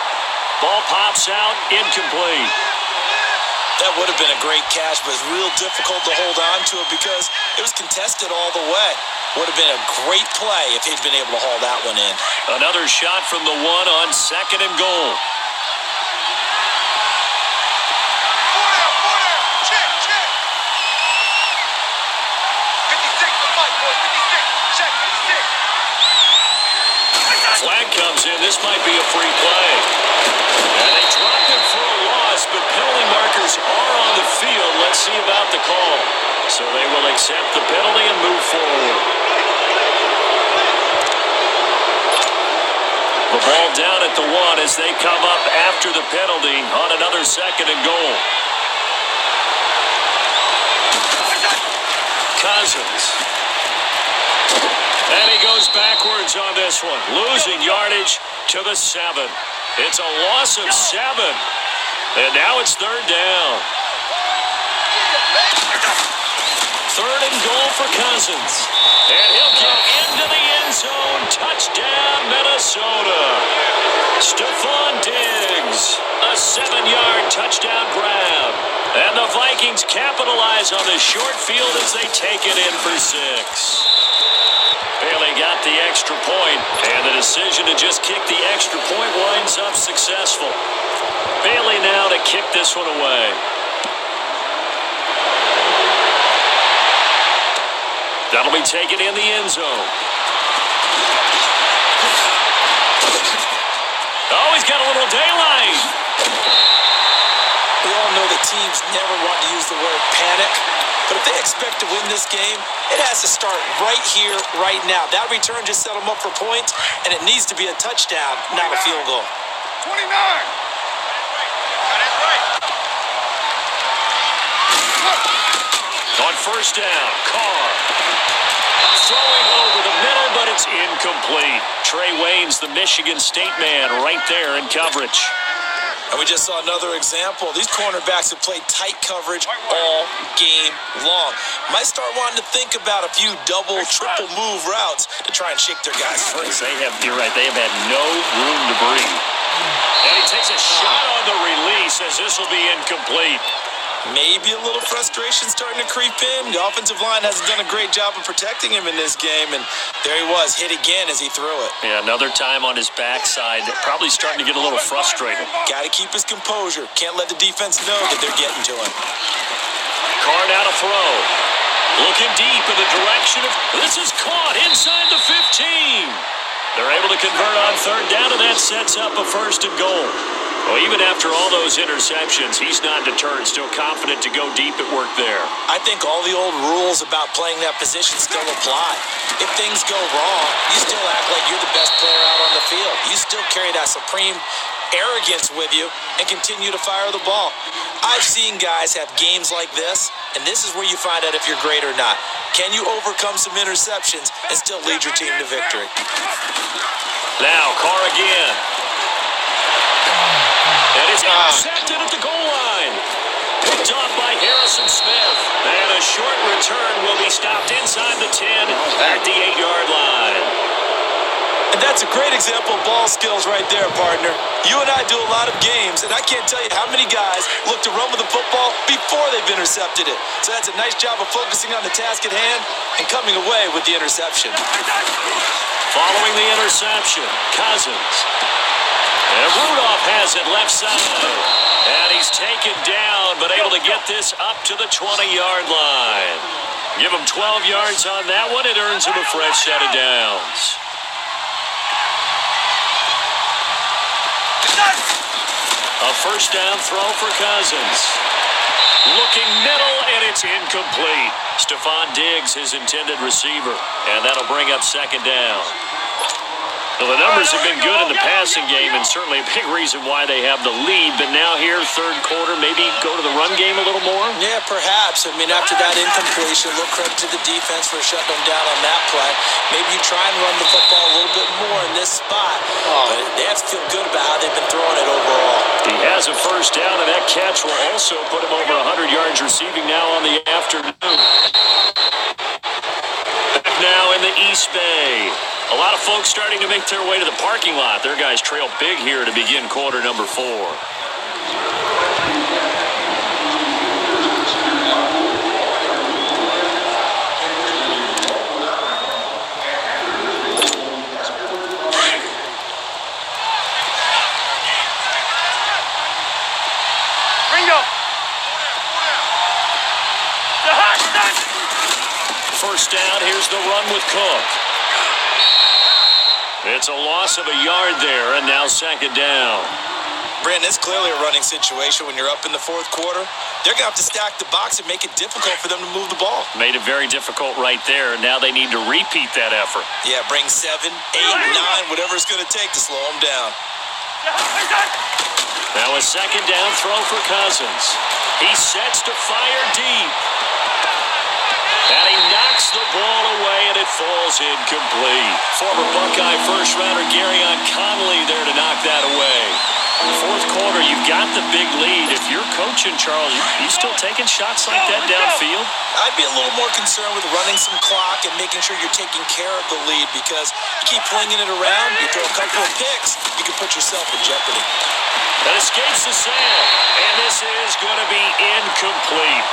Ball pops out. Incomplete. That would have been a great catch, but it's real difficult to hold on to it because it was contested all the way. Would have been a great play if he'd been able to haul that one in. Another shot from the 1 on 2nd and goal. Flag comes in. This might be a free play. And they dropped him for a loss, but penalty markers are on the field. Let's see about the call. So they will accept the penalty and move forward. The ball down at the 1 as they come up after the penalty on another 2nd and goal. Cousins. And he goes backwards on this one, losing yardage to the 7. It's a loss of 7. And now it's 3rd down. 3rd and goal for Cousins. And he'll get into the end zone. Touchdown, Minnesota. Stephon Diggs, a 7-yard touchdown grab. And the Vikings capitalize on the short field as they take it in for 6. Bailey got the extra point, and the decision to just kick the extra point winds up successful. Bailey now to kick this one away. That'll be taken in the end zone. Oh, he's got a little daylight. We all know that teams never want to use the word panic. But if they expect to win this game, it has to start right here, right now. That return just set them up for points, and it needs to be a touchdown, not a field goal. 29. On first down, Carr. Throwing over the middle, but it's incomplete. Trey Wayne's the Michigan State man right there in coverage. And we just saw another example. These cornerbacks have played tight coverage all game long. Might start wanting to think about a few double, triple move routes to try and shake their guys free. You're right, they have had no room to breathe. And he takes a shot on the release as this will be incomplete. Maybe a little frustration starting to creep in. The offensive line hasn't done a great job of protecting him in this game, and there he was, hit again as he threw it. Yeah, another time on his backside, probably starting to get a little frustrated. Got to keep his composure. Can't let the defense know that they're getting to him. Carr now to throw. Looking deep in the direction of... This is caught inside the 15. They're able to convert on 3rd down, and that sets up a 1st and goal. Well, even after all those interceptions, he's not deterred, still confident to go deep at work there. I think all the old rules about playing that position still apply. If things go wrong, you still act like you're the best player out on the field. You still carry that supreme arrogance with you and continue to fire the ball. I've seen guys have games like this, and this is where you find out if you're great or not. Can you overcome some interceptions and still lead your team to victory? Now, Carr again. And it's intercepted at the goal line. Picked off by Harrison Smith. And a short return will be stopped inside the 10 at the 8-yard line. And that's a great example of ball skills right there, partner. You and I do a lot of games, and I can't tell you how many guys look to run with the football before they've intercepted it. So that's a nice job of focusing on the task at hand and coming away with the interception. Following the interception, Cousins. And Rudolph has it left side. And he's taken down, but able to get this up to the 20-yard line. Give him 12 yards on that one. It earns him a fresh set of downs. A first down throw for Cousins. Looking middle, and it's incomplete. Stephon Diggs, his intended receiver, and that'll bring up second down. Well, the numbers have been good in the passing game, and certainly a big reason why they have the lead. But now here, third quarter, maybe go to the run game a little more? Yeah, perhaps. I mean, after that incompletion, a little credit to the defense for shutting them down on that play. Maybe you try and run the football a little bit more in this spot. But they have to feel good about how they've been throwing it overall. He has a first down, and that catch will also put him over 100 yards receiving now on the afternoon. Back now in the East Bay. A lot of folks starting to make their way to the parking lot. Their guys trail big here to begin quarter number 4. Ringo. First down, here's the run with Cook. It's a loss of a yard there, and now second down. Brandon, it's clearly a running situation when you're up in the fourth quarter. They're going to have to stack the box and make it difficult for them to move the ball. Made it very difficult right there. Now they need to repeat that effort. Yeah, bring 7, 8, 9, whatever it's going to take to slow them down. Now a second down throw for Cousins. He sets to fire deep. And he knocks the ball away, and it falls incomplete. Former Buckeye first-rounder Garyon Conley there to knock that away. Fourth quarter, you've got the big lead. If you're coaching, Charles, you still taking shots like that downfield? I'd be a little more concerned with running some clock and making sure you're taking care of the lead, because you keep flinging it around, you throw a couple of picks, you can put yourself in jeopardy. That escapes the sack, and this is going to be incomplete.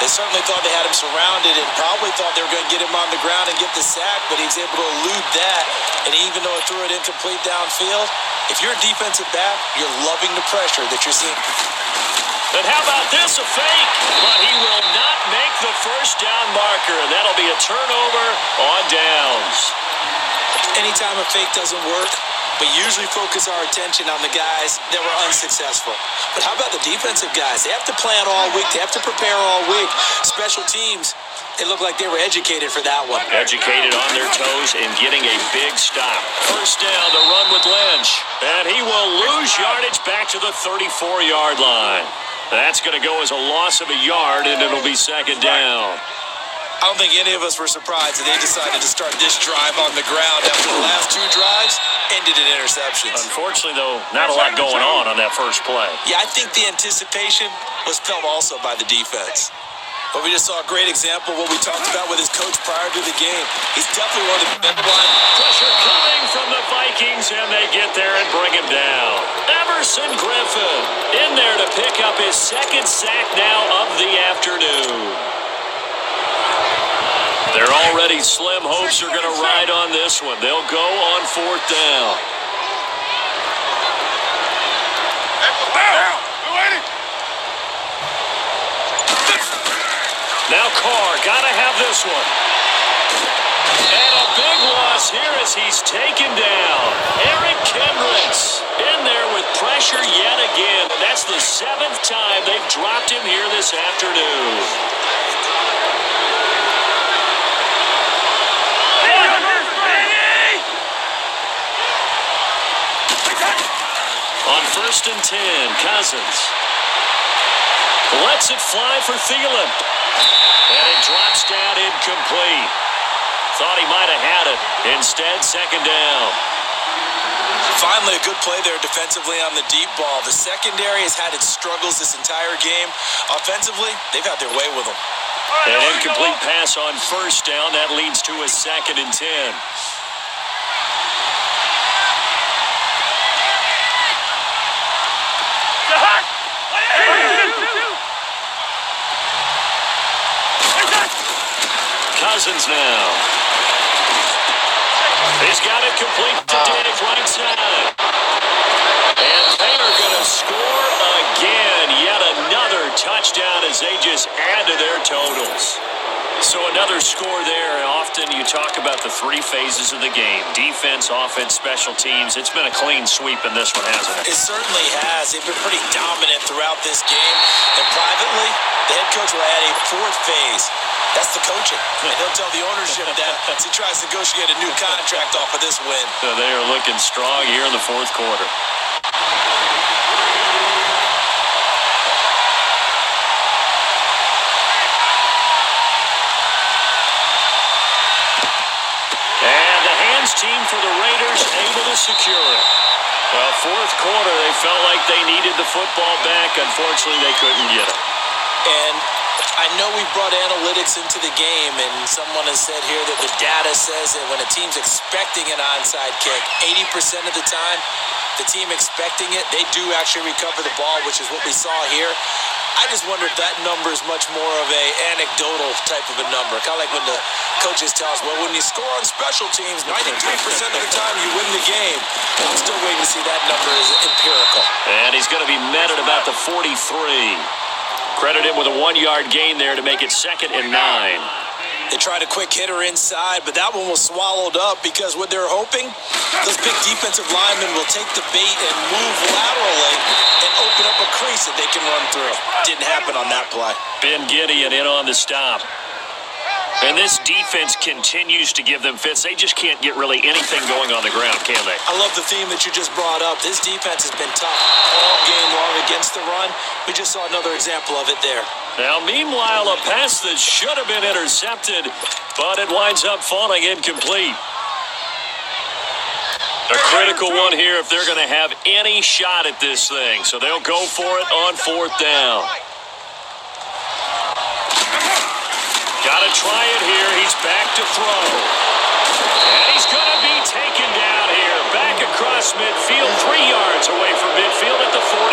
They certainly thought they had him surrounded and probably thought they were going to get him on the ground and get the sack, but he was able to elude that. And even though it threw it incomplete downfield, if you're a defensive back, you're loving the pressure that you're seeing. And how about this, a fake? But he will not make the first down marker. That'll be a turnover on downs. Anytime a fake doesn't work, we usually focus our attention on the guys that were unsuccessful. But how about the defensive guys? They have to plan all week. They have to prepare all week. Special teams, it looked like they were educated for that one. Educated on their toes and getting a big stop. First down, the run with Lynch. And he will lose yardage back to the 34-yard line. That's going to go as a loss of a yard, and it'll be second down. I don't think any of us were surprised that they decided to start this drive on the ground after the last 2 drives ended in interceptions. Unfortunately, though, not a lot going on that first play. Yeah, I think the anticipation was felt also by the defense. But we just saw a great example of what we talked about with his coach prior to the game. He's definitely one of the better line. Pressure coming from the Vikings, and they get there and bring him down. Everson Griffin in there to pick up his second sack now of the afternoon. They're already slim hopes are going to ride on this one. They'll go on fourth down. Now Carr, got to have this one. And a big loss here as he's taken down. Eric Kendricks in there with pressure yet again. That's the 7th time they've dropped him here this afternoon. On 1st and 10, Cousins lets it fly for Thielen. And it drops down incomplete. Thought he might have had it. Instead, second down. Finally, a good play there defensively on the deep ball. The secondary has had its struggles this entire game. Offensively, they've had their way with them. An incomplete pass on first down. That leads to a 2nd and 10. Cousins now. He's got it complete to Diggs right side. And they are going to score again. Yet another touchdown as they just add to their totals. So another score there. Often you talk about the three phases of the game, defense, offense, special teams, it's been a clean sweep in this one, hasn't it? It certainly has. They've been pretty dominant throughout this game. And privately, the head coach will add a fourth phase. That's the coaching. And he'll tell the ownership that as he tries to negotiate a new contract off of this win. So they are looking strong here in the fourth quarter. And the hands team for the Raiders able to secure it. Well, fourth quarter, they felt like they needed the football back. Unfortunately, they couldn't get it. And I know we brought analytics into the game, and someone has said here that the data says that when a team's expecting an onside kick, 80% of the time, the team expecting it, they do actually recover the ball, which is what we saw here. I just wonder if that number is much more of a anecdotal type of a number. Kind of like when the coaches tell us, well, when you score on special teams, 93% of the time you win the game. I'm still waiting to see that number is empirical. And he's going to be met at about the 43. Credit him with a 1-yard gain there to make it 2nd and 9. They tried a quick hitter inside, but that one was swallowed up because what they're hoping, those big defensive linemen will take the bait and move laterally and open up a crease that they can run through. Didn't happen on that play. Ben Gideon in on the stop. And this defense continues to give them fits. They just can't get really anything going on the ground, can they? I love the theme that you just brought up. This defense has been tough all game long against the run. We just saw another example of it there. Now, meanwhile, a pass that should have been intercepted, but it winds up falling incomplete. A critical one here if they're going to have any shot at this thing. So they'll go for it on 4th down. Got to try it here. He's back to throw. And he's going to be taken down here. Back across midfield, 3 yards away from midfield at the 47.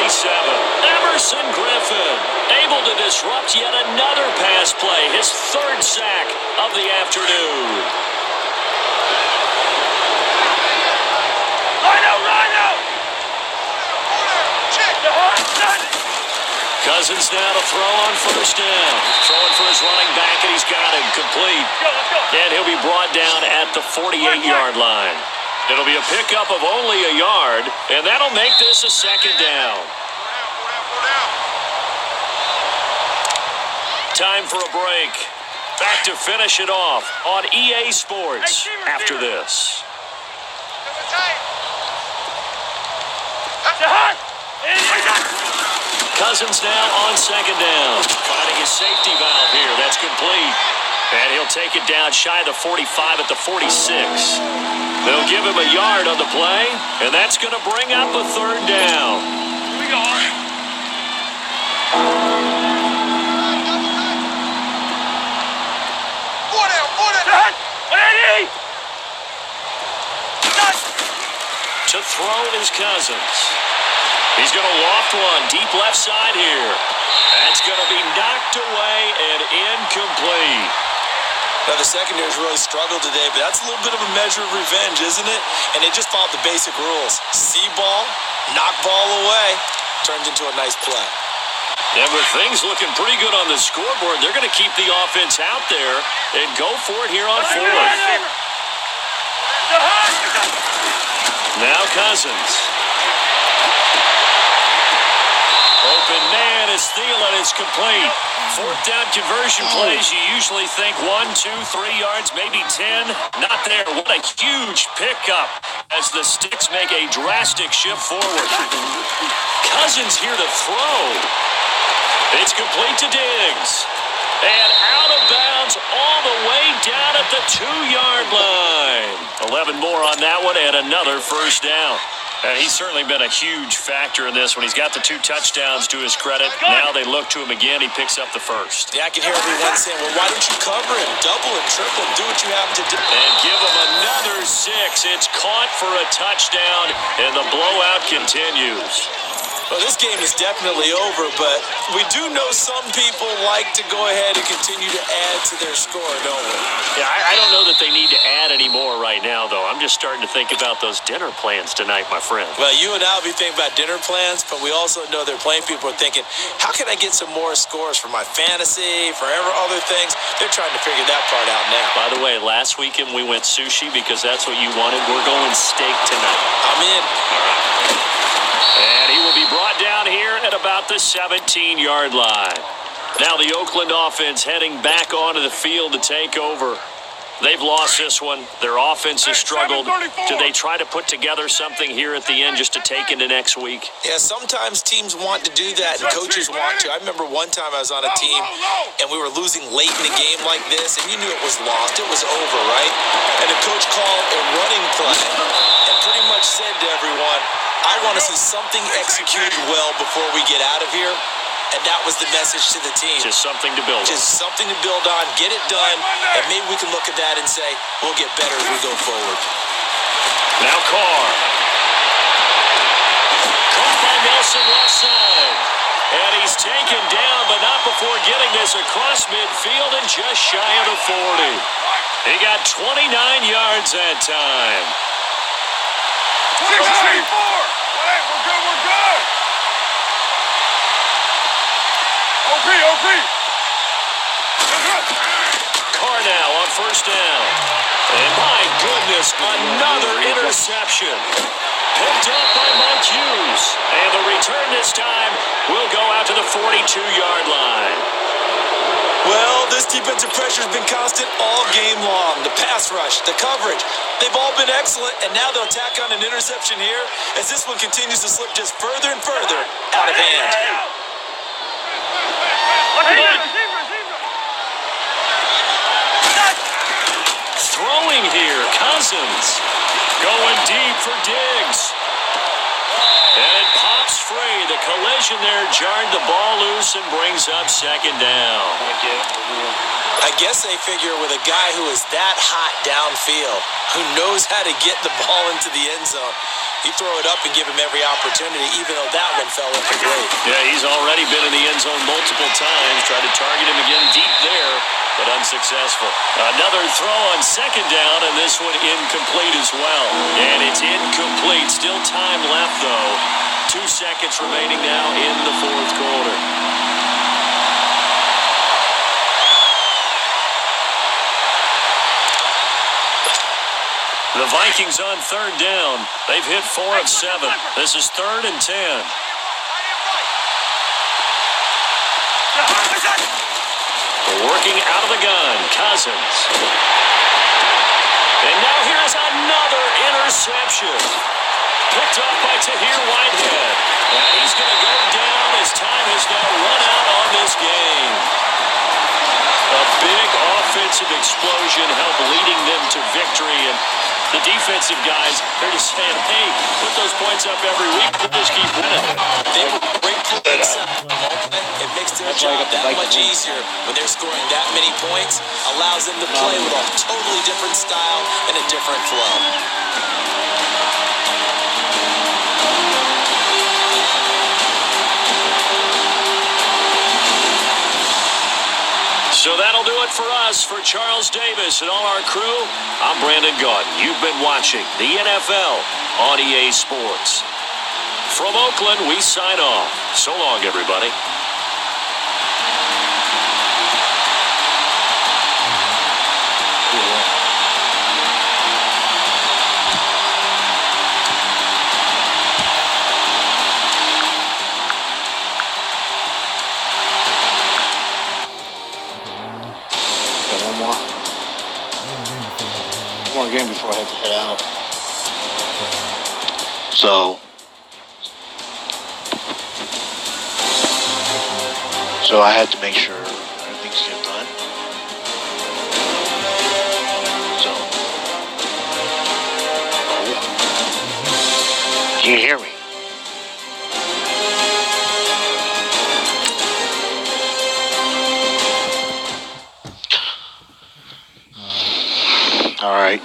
Emerson Griffin able to disrupt yet another pass play. His 3rd sack of the afternoon. Rhino! Cousins now to throw on 1st down. Throwing for his running back, and he's got him complete. And he'll be brought down at the 48-yard line. It'll be a pickup of only a yard, and that'll make this a 2nd down. Time for a break. Back to finish it off on EA Sports after this. Cousins now on 2nd down. Finding his safety valve here. That's complete. And he'll take it down shy of the 45 at the 46. They'll give him a yard on the play, and that's going to bring up a 3rd down. Here we go. 180! To throw is Cousins. He's going to loft one deep left side here. That's going to be knocked away and incomplete. Now, the secondary's really struggled today, but that's a little bit of a measure of revenge, isn't it? And they just followed the basic rules. See ball, knock ball away, turned into a nice play. And with things looking pretty good on the scoreboard, they're going to keep the offense out there and go for it here on 4th. Now Cousins. Open man is Thielen. It's complete. 4th down conversion plays, you usually think 1, 2, 3 yards, maybe 10. Not there. What a huge pickup as the Sticks make a drastic shift forward. Cousins here to throw. It's complete to Diggs. And out of bounds all the way down at the 2-yard line. 11 more on that one and another 1st down. And he's certainly been a huge factor in this one. He's got the 2 touchdowns to his credit. Now they look to him again. He picks up the 1st. Yeah, I can hear everyone saying, well, why don't you cover him, double and triple, and do what you have to do. And give him another 6. It's caught for a touchdown, and the blowout continues. Well, this game is definitely over, but we do know some people like to go ahead and continue to add to their score, don't we? Yeah, I don't know that they need to add any more right now, though. I'm just starting to think about those dinner plans tonight, my friend. Well, you and I will be thinking about dinner plans, but we also know they're playing people are thinking, how can I get some more scores for my fantasy, for other things? They're trying to figure that part out now. By the way, last weekend we went sushi because that's what you wanted. We're going steak tonight. I'm in. And he will be brought down here at about the 17-yard line. Now the Oakland offense heading back onto the field to take over. They've lost this one. Their offense has struggled. Do they try to put together something here at the end just to take into next week? Yeah, sometimes teams want to do that and coaches want to. I remember one time I was on a team and we were losing late in a game like this and you knew it was lost. It was over, right? And the coach called a running play and pretty much said to everyone, I want to see something executed well before we get out of here. And that was the message to the team. Just something to build on. Just something to build on, get it done, and maybe we can look at that and say, we'll get better as we go forward. Now Carr. Caught by Nelson left side. And he's taken down, but not before getting this across midfield and just shy of the 40. He got 29 yards that time. 24! We're good! OP! Carr now on first down. And my goodness, another interception. Picked up by Mike Hughes. And the return this time will go out to the 42-yard line. Well, this defensive pressure has been constant all game long. The pass rush, the coverage, they've all been excellent, and now they'll tack on an interception here as this one continues to slip just further and further out of hand. Throwing here, Cousins. Going deep for Diggs. And it pops free. The collision there jarred the ball loose and brings up second down. I guess they figure with a guy who is that hot downfield, who knows how to get the ball into the end zone, you throw it up and give him every opportunity, even though that one fell incomplete. Yeah, he's already been in the end zone multiple times. Tried to target him again deep there, but unsuccessful. Another throw on second down, and this one incomplete as well. And it's incomplete. Still time left, though. 2 seconds remaining now in the fourth quarter. The Vikings on third down. They've hit 4 of 7. This is 3rd and 10. Working out of the gun, Cousins. And now here's another interception. Picked up by Tahir Whitehead. And he's going to go down. His time has now run out on this game. A big offensive explosion helped leading them to victory. And the defensive guys, they're just saying, hey, put those points up every week. We'll just keep winning. They were great points. It makes their job that much easier when they're scoring that many points. Allows them to play with a totally different style and a different flow. So that'll do it for us. For Charles Davis and all our crew, I'm Brandon Gaudin. You've been watching the NFL on EA Sports. From Oakland, we sign off. So long, everybody. One game before I have to head out. So I had to make sure everything's get done. So, can you hear me? All right.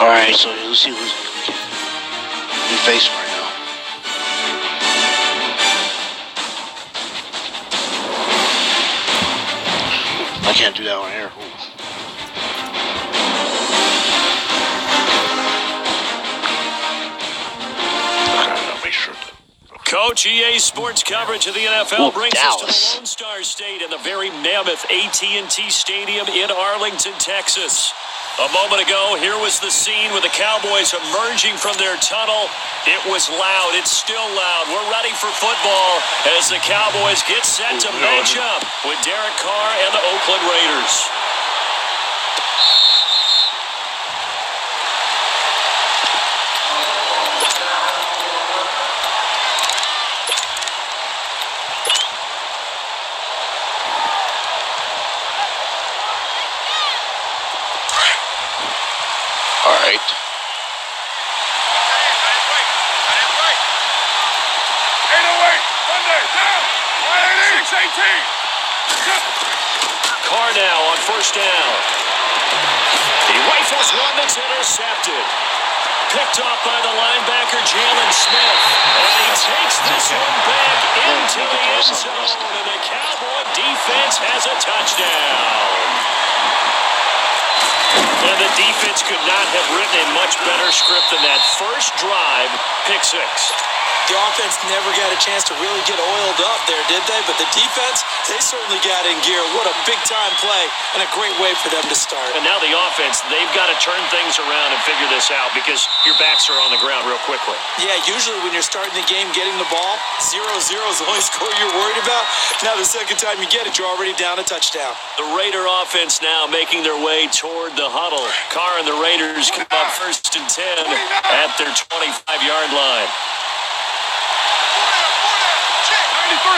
All right, so let's see who's we facing right now. I can't do that on air. Coach, EA Sports coverage of the NFL brings Dallas. us to the Lone Star State in the very mammoth AT&T Stadium in Arlington, Texas. A moment ago, here was the scene with the Cowboys emerging from their tunnel. It was loud. It's still loud. We're ready for football as the Cowboys get set to match up with Derek Carr and the Oakland Raiders. All right. Carr now on first down. He rifles one that's intercepted. Picked off by the linebacker, Jalen Smith. And he takes this one back into the end zone. And the Cowboy defense has a touchdown. And the defense could not have written a much better script than that first drive, pick six. The offense never got a chance to really get oiled up there, did they? But the defense, they certainly got in gear. What a big-time play and a great way for them to start. And now the offense, they've got to turn things around and figure this out because your backs are on the ground real quickly. Yeah, usually when you're starting the game getting the ball, 0-0 is the only score you're worried about. Now the second time you get it, you're already down a touchdown. The Raider offense now making their way toward the huddle. Carr and the Raiders come up first and 10 at their 25-yard line. 93.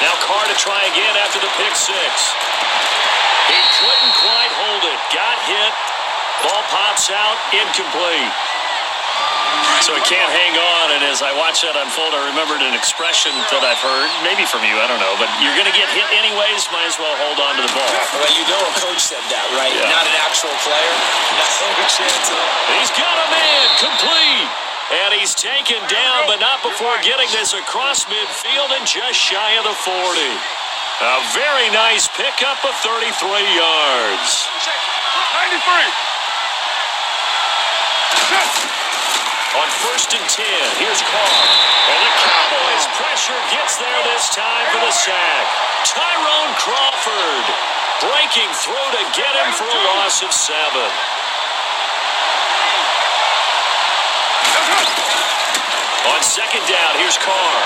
Now Carr to try again after the pick six. He couldn't quite hold it. Got hit. Ball pops out. Incomplete. So he can't hang on, and as I watched that unfold, I remembered an expression that I've heard, maybe from you, I don't know, but you're going to get hit anyways, might as well hold on to the ball. Well, you know a coach said that, right? Yeah. Not an actual player. Not a chance at all. He's got a man, complete. And he's taken down, but not before getting this across midfield and just shy of the 40. A very nice pickup of 33 yards. 93. On first and 10, here's Carr. And the Cowboys pressure gets there this time for the sack. Tyrone Crawford breaking through to get him for a loss of 7. On second down, here's Carr.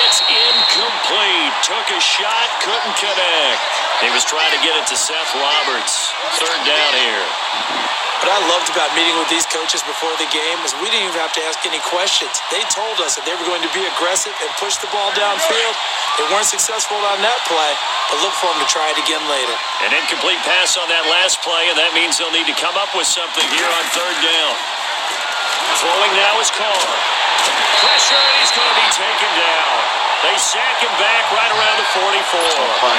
It's incomplete. Took a shot, couldn't connect. He was trying to get it to Seth Roberts. Third down here. What I loved about meeting with these coaches before the game is we didn't even have to ask any questions. They told us that they were going to be aggressive and push the ball downfield. They weren't successful on that play, but look for them to try it again later. An incomplete pass on that last play, and that means they'll need to come up with something here on third down. Throwing now is Carr. Pressure, and he's going to be taken down. They sack him back right around the 44.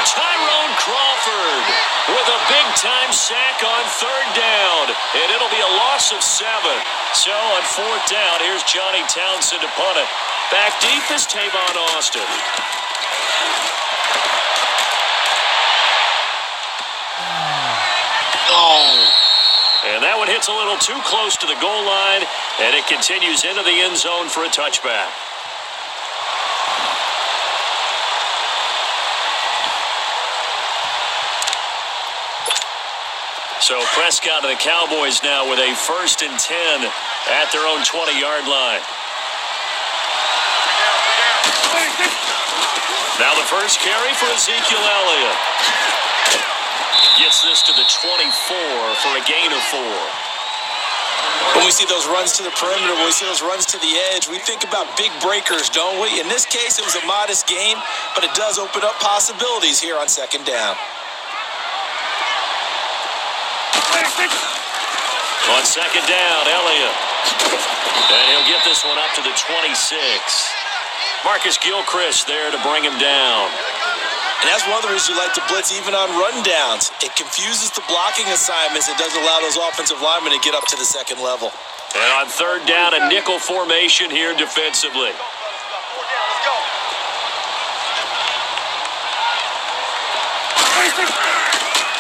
Tyrone Crawford with a big-time sack on third down, and it'll be a loss of 7. So on fourth down, here's Johnny Townsend to punt it. Back deep is Tavon Austin. And that one hits a little too close to the goal line, and it continues into the end zone for a touchback. So Prescott of the Cowboys now with a first and 10 at their own 20-yard line. Now the first carry for Ezekiel Elliott. Gets this to the 24 for a gain of 4. When we see those runs to the perimeter, when we see those runs to the edge, we think about big breakers, don't we? In this case, it was a modest gain, but it does open up possibilities here on second down. On second down, Elliott. And he'll get this one up to the 26. Marcus Gilchrist there to bring him down. And that's one of the reasons you like to blitz even on rundowns. It confuses the blocking assignments. It doesn't allow those offensive linemen to get up to the second level. And on third down, a nickel formation here defensively.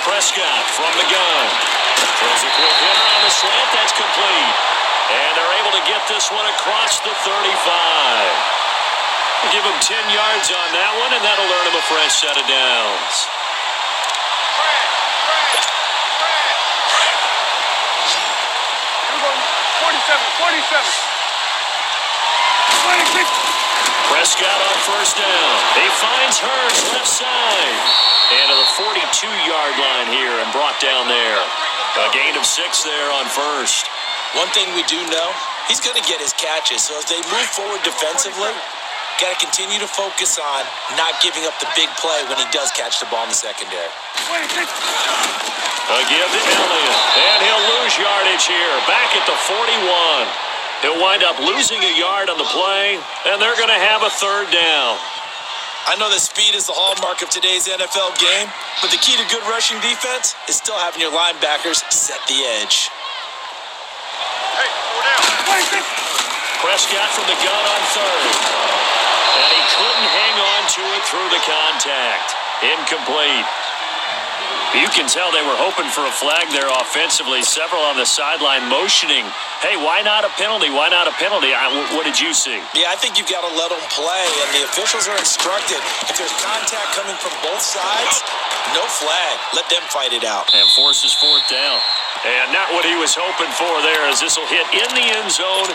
Prescott from the gun. Throws a quick hitter on the slant. That's complete. And they're able to get this one across the 35. Give him 10 yards on that one, and that'll earn him a fresh set of downs. Prescott on first down. He finds Hurts left side. And to the 42-yard line here and brought down there. A gain of 6 there on first. One thing we do know, he's going to get his catches. So as they move forward defensively, got to continue to focus on not giving up the big play when he does catch the ball in the secondary. A give to Elliott. And he'll lose yardage here. Back at the 41. He'll wind up losing a yard on the play, and they're going to have a third down. I know that speed is the hallmark of today's NFL game, but the key to good rushing defense is still having your linebackers set the edge. Prescott from the gun on third. And he couldn't hang on to it through the contact. Incomplete. You can tell they were hoping for a flag there offensively. Several on the sideline motioning, hey, why not a penalty? Why not a penalty? What did you see? Yeah, I think you've got to let them play, and the officials are instructed. If there's contact coming from both sides, no flag. Let them fight it out. And forces fourth down. And not what he was hoping for there, as this will hit in the end zone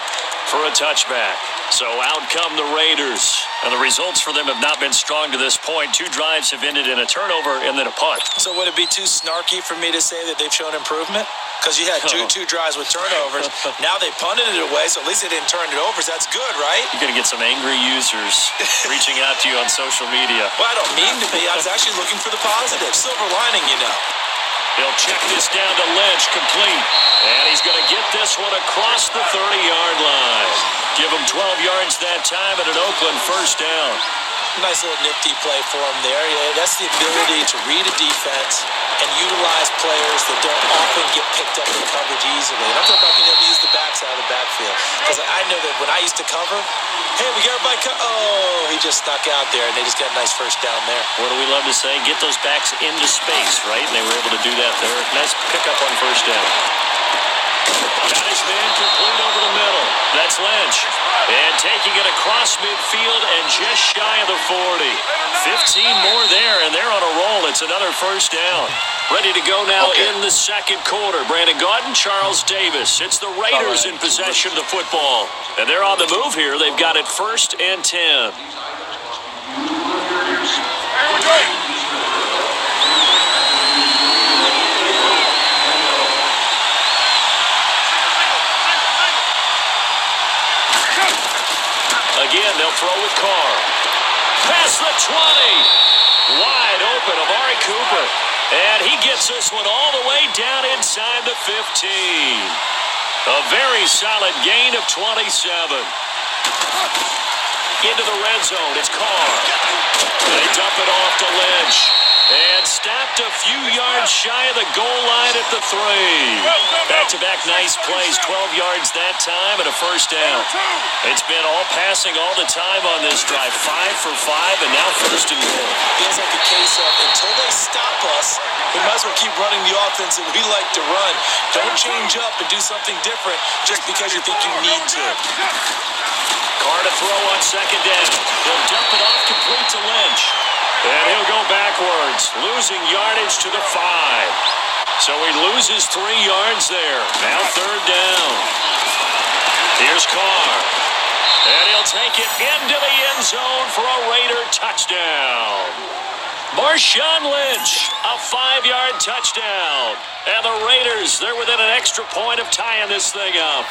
for a touchback. So out come the Raiders. And the results for them have not been strong to this point. 2 drives have ended in a turnover and then a punt. So would it be too snarky for me to say that they've shown improvement? Because you had two drives with turnovers. Now they punted it away, so at least they didn't turn it over. So that's good, right? You're going to get some angry users reaching out to you on social media. Well, I don't mean to be. I was actually looking for the positive. Silver lining, you know. He'll check this down to Lynch, complete. And he's going to get this one across the 30-yard line. Give him 12 yards that time at an Oakland first down. Nice little nifty play for him there. Yeah, that's the ability to read a defense and utilize players that don't often get picked up in coverage easily. And I'm talking about being able to use the backside of the backfield. Because I know that when I used to cover, hey, we got everybody he just snuck out there, and they just got a nice first down there. What do we love to say? Get those backs into space, right? And they were able to do that there. Nice pickup on first down. Got his man complete over the middle. That's Lynch. And taking it across midfield and just shy of the 40. 15 more there, and they're on a roll. It's another first down. Ready to go now in the second quarter. Brandon Gaudin, Charles Davis. It's the Raiders in possession of the football. And they're on the move here. They've got it 1st and 10. Here we go. Again, they'll throw with Carr. Past the 20. Wide open, Amari Cooper. And he gets this one all the way down inside the 15. A very solid gain of 27. Into the red zone, it's Carr. They dump it off to Lynch. And stopped a few yards shy of the goal line at the 3. Back-to-back nice plays, 12 yards that time and a first down. It's been all passing all the time on this drive. 5 for 5 and now 1st and goal. Feels like a case of until they stop us, we might as well keep running the offense that we like to run. Don't change up and do something different just because you think you need to. Carr to throw on second down. He'll dump it off complete to Lynch. And he'll go backwards, losing yardage to the 5. So he loses 3 yards there. Now 3rd down. Here's Carr. And he'll take it into the end zone for a Raider touchdown. Marshawn Lynch, a 5-yard touchdown. And the Raiders, they're within an extra point of tying this thing up.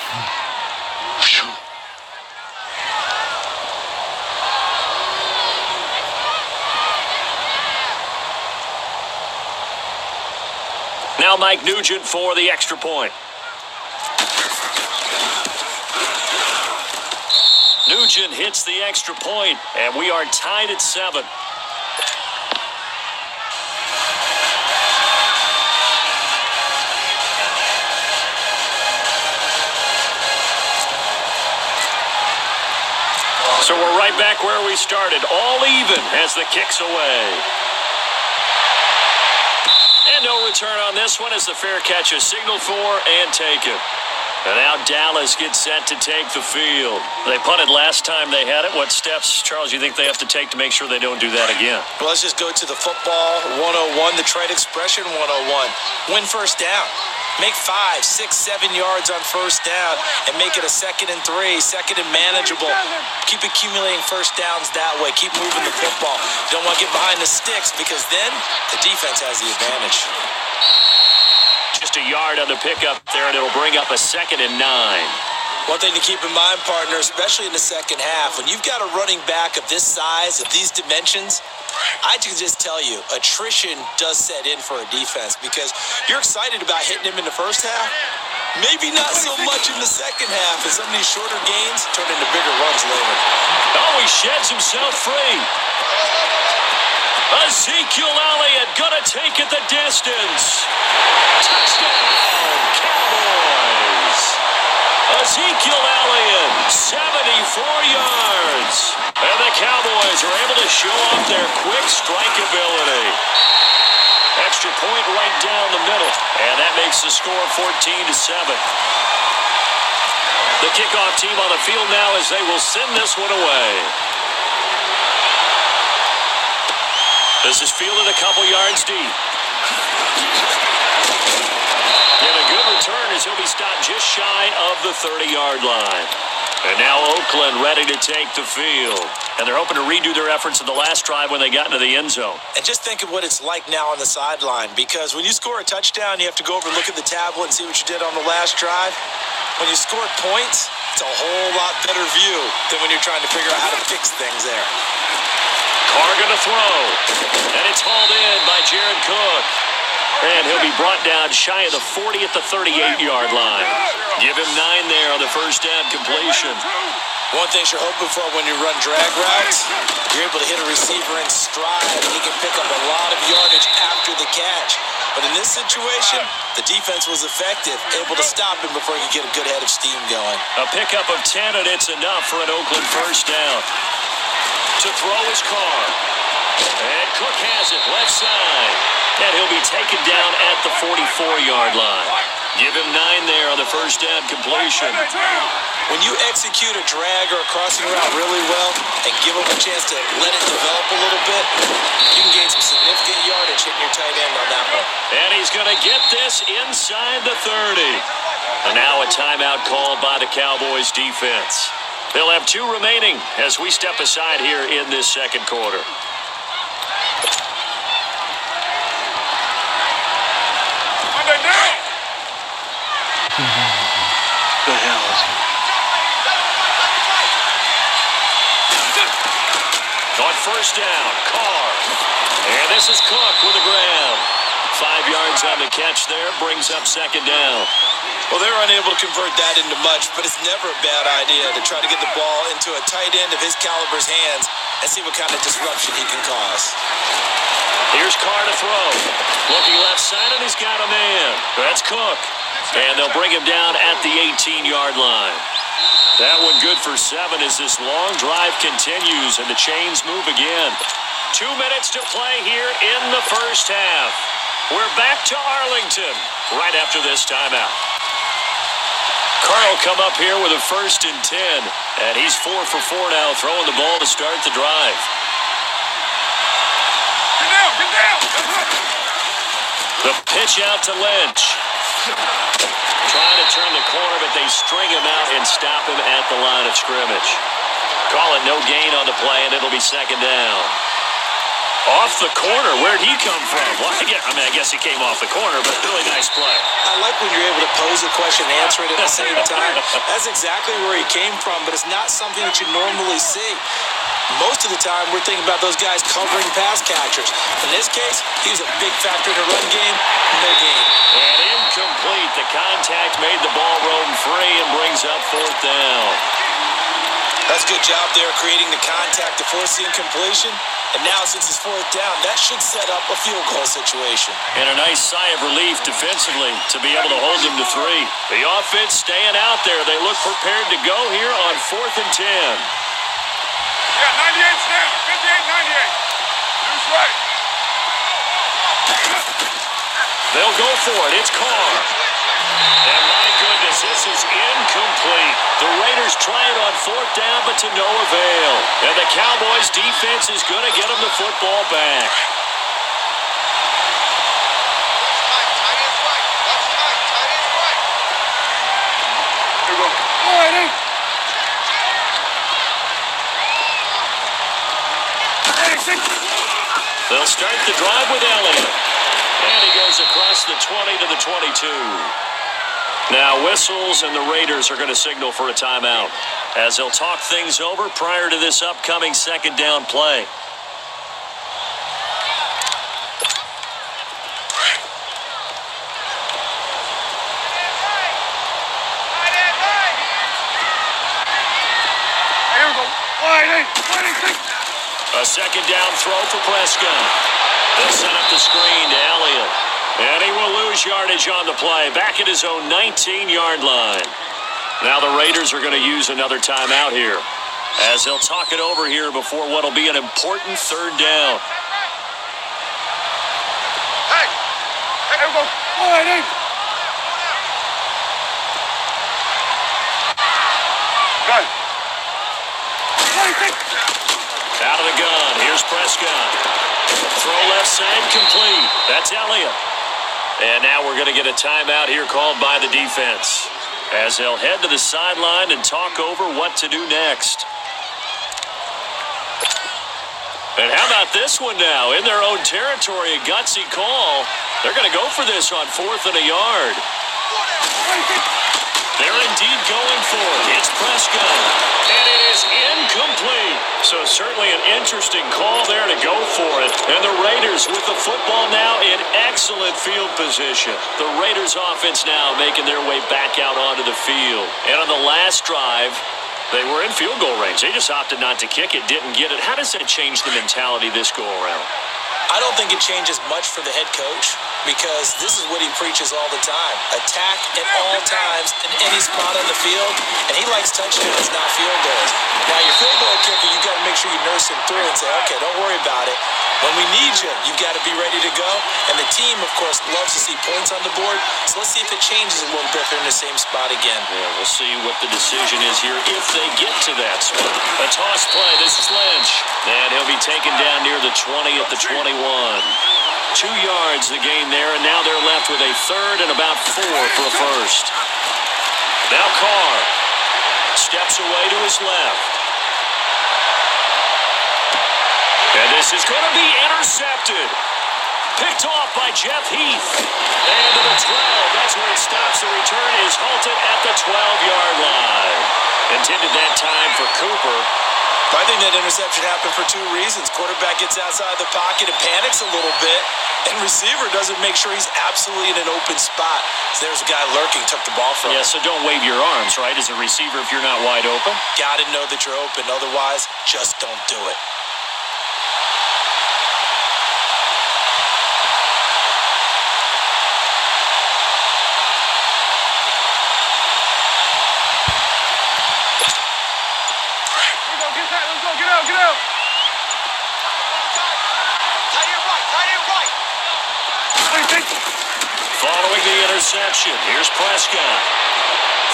Now Mike Nugent for the extra point. Nugent hits the extra point, and we are tied at 7. So we're right back where we started, all even as the kick's away. And no return on this one as the fair catch is signaled for and taken. And now Dallas gets set to take the field. They punted last time they had it. What steps, Charles, you think they have to take to make sure they don't do that again? Well, let's just go to the football 101, the trade expression 101. Win first down. Make 5, 6, 7 yards on first down and make it a 2nd and 3, 2nd and manageable. Keep accumulating first downs that way. Keep moving the football. You don't want to get behind the sticks because then the defense has the advantage. Just a yard on the pickup there, and it'll bring up a 2nd and 9. One thing to keep in mind, partner, especially in the second half, when you've got a running back of this size, of these dimensions, I can just tell you, attrition does set in for a defense because you're excited about hitting him in the first half. Maybe not so much in the second half, as some of these shorter gains turn into bigger runs later. Oh, he sheds himself free. Ezekiel Elliott gonna take it the distance. Touchdown, Cowboys. Ezekiel Elliott, 74 yards. And the Cowboys are able to show off their quick strike ability. Extra point right down the middle. And that makes the score 14-7. The kickoff team on the field now as they will send this one away. This is fielded a couple yards deep. And a good return as he'll be stopped just shy of the 30-yard line. And now Oakland ready to take the field. And they're hoping to redo their efforts in the last drive when they got into the end zone. And just think of what it's like now on the sideline, because when you score a touchdown, you have to go over and look at the tablet and see what you did on the last drive. When you scored points, it's a whole lot better view than when you're trying to figure out how to fix things there. Carr gonna throw. And it's hauled in by Jared Cook. And he'll be brought down shy of the 40 at the 38-yard line. Give him 9 there on the first down completion. One thing you're hoping for when you run drag routes, you're able to hit a receiver in stride, and he can pick up a lot of yardage after the catch. But in this situation, the defense was effective, able to stop him before he could get a good head of steam going. A pickup of 10, and it's enough for an Oakland first down. To throw his Carr. And Cook has it, left side. And he'll be taken down at the 44-yard line. Give him 9 there on the first down completion. When you execute a drag or a crossing route really well and give them a chance to let it develop a little bit, you can gain some significant yardage hitting your tight end on that one. And he's going to get this inside the 30. And now a timeout called by the Cowboys defense. They'll have 2 remaining as we step aside here in this second quarter. The hell is he? On first down, Carr. And this is Cook with a grab. 5 yards on the catch there, brings up second down. Well, they were unable to convert that into much, but it's never a bad idea to try to get the ball into a tight end of his caliber's hands and see what kind of disruption he can cause. Here's Carr to throw. Looking left side, and he's got a man. That's Cook. And they'll bring him down at the 18-yard line. That one good for 7 as this long drive continues and the chains move again. 2 minutes to play here in the first half. We're back to Arlington right after this timeout. Carr will come up here with a 1st and 10. And he's 4 for 4 now, throwing the ball to start the drive. Get down! The pitch out to Lynch. Trying to turn the corner, but they string him out and stop him at the line of scrimmage. Call it no gain on the play, and it'll be second down. Off the corner, where'd he come from? Well, I guess he came off the corner, but really nice play. I like when you're able to pose a question and answer it at the same time. That's exactly where he came from, but it's not something that you normally see. Most of the time, we're thinking about those guys covering pass catchers. In this case, he was a big factor in the run game. No gain. And incomplete. The contact made the ball roam free and brings up 4th down. That's a good job there creating the contact to force the incompletion. And now, since it's 4th down, that should set up a field goal situation. And a nice sigh of relief defensively to be able to hold him to 3. The offense staying out there. They look prepared to go here on 4th and 10. 98 snap. 58, 98. Loose right. They'll go for it. It's Carr. And my goodness, this is incomplete. The Raiders try it on fourth down, but to no avail. And the Cowboys' defense is going to get them the football back. Here we go. All right, hey. They'll start the drive with Elliott. And he goes across the 20 to the 22. Now whistles, and the Raiders are going to signal for a timeout as they'll talk things over prior to this upcoming second down play. Here we go. All right, hey. 26. A second down throw for Prescott. They'll set up the screen to Elliott. And he will lose yardage on the play, back at his own 19-yard line. Now the Raiders are going to use another timeout here as they'll talk it over here before what will be an important third down. Hey. Here we go. All right, hey. Gun. 26. Out of the gun, here's Prescott. Throw left side, complete. That's Elliott. And now we're going to get a timeout here called by the defense as they'll head to the sideline and talk over what to do next. And how about this one now? In their own territory, a gutsy call. They're going to go for this on 4th and a yard. They're indeed going for it. It's Prescott. And it is incomplete. So certainly an interesting call there to go for it. And the Raiders with the football now in excellent field position. The Raiders offense now making their way back out onto the field. And on the last drive, they were in field goal range. They just opted not to kick it, didn't get it. How does that change the mentality this go around? I don't think it changes much for the head coach because this is what he preaches all the time. Attack at all times in any spot on the field, and he likes touchdowns, not field goals. Now, your field goal kicker, you got to make sure you nurse him through and say, okay, don't worry about it. When we need you, you've got to be ready to go. And the team, of course, loves to see points on the board. So let's see if it changes a little bit if they're in the same spot again. Yeah, we'll see what the decision is here if they get to that spot. A toss play. This is Lynch. And he'll be taken down near the 20 at the 21. 2 yards the gain there, and now they're left with a third and about 4 for a first. Now Carr steps away to his left. And this is going to be intercepted. Picked off by Jeff Heath. And to the 12. That's where it stops. The return is halted at the 12-yard line. Intended that time for Cooper. I think that interception happened for 2 reasons. Quarterback gets outside the pocket and panics a little bit, and receiver doesn't make sure he's absolutely in an open spot. So there's a guy lurking, took the ball from him. Yeah, so don't wave your arms, right, as a receiver if you're not wide open. Got to know that you're open. Otherwise, just don't do it. Get out. Following the interception, here's Prescott.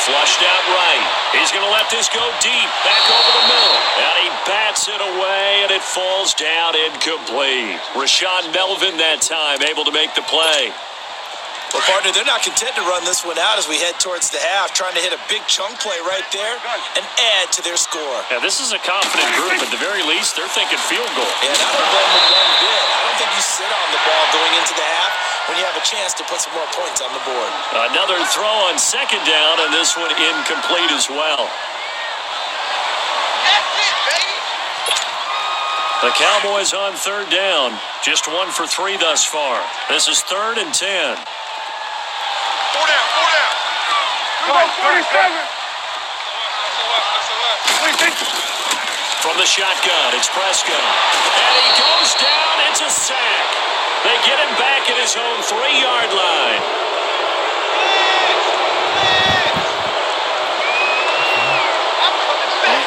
Flushed out right. He's going to let this go deep, back over the middle. And he bats it away, and it falls down incomplete. Rashaan Melvin that time able to make the play. Well, partner, they're not content to run this one out as we head towards the half, trying to hit a big chunk play right there and add to their score. Yeah, this is a confident group. At the very least, they're thinking field goal. And I don't blame them one bit. I don't think you sit on the ball going into the half when you have a chance to put some more points on the board. Another throw on second down, and this one incomplete as well. That's it, baby. The Cowboys on third down. Just 1 for 3 thus far. This is 3rd and 10. 4 down. Come on, 47. From the shotgun, it's Prescott. And he goes down. It's a sack. They get him back at his own 3-yard line. I'm coming back.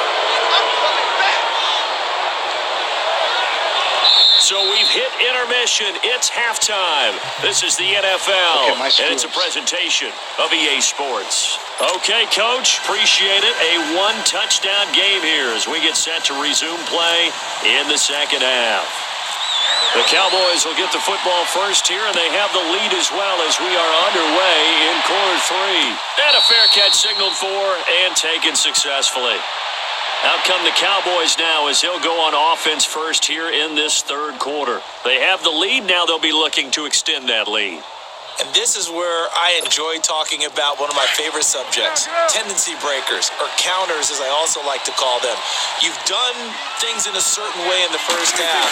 hit intermission. It's halftime. This is the NFL, and it's a presentation of EA Sports. Okay, Coach, appreciate it. A one-touchdown game here as we get set to resume play in the second half. The Cowboys will get the football first here, and they have the lead as well as we are underway in quarter 3. And a fair catch signaled for and taken successfully. Out come the Cowboys now as he'll go on offense first here in this third quarter. They have the lead. Now they'll be looking to extend that lead. And this is where I enjoy talking about one of my favorite subjects, tendency breakers, or counters as I also like to call them. You've done things in a certain way in the first half,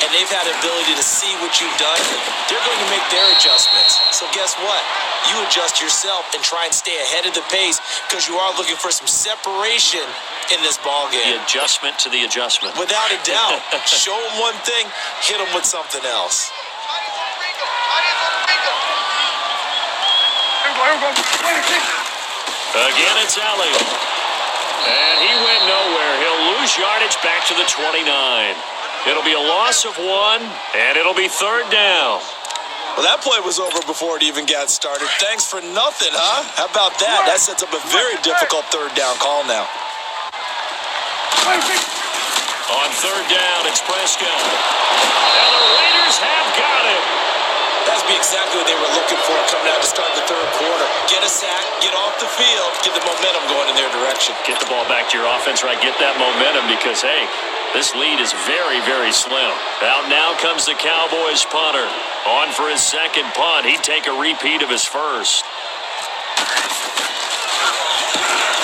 and they've had the ability to see what you've done. They're going to make their adjustments. So guess what? You adjust yourself and try and stay ahead of the pace because you are looking for some separation in this ball game. The adjustment to the adjustment. Without a doubt. Show them one thing, hit them with something else. Again, it's Elliott. And he went nowhere. He'll lose yardage back to the 29. It'll be a loss of 1, and it'll be third down. Well, that play was over before it even got started. Thanks for nothing, huh? How about that? That sets up a very difficult third down call now. On third down, it's Prescott. And the Raiders have got him. That's exactly what they were looking for coming out to start the third quarter. Get a sack, get off the field, get the momentum going in their direction. Get the ball back to your offense, right? Get that momentum because, hey, this lead is very, very slim. Out now comes the Cowboys punter. On for his second punt. He'd take a repeat of his first.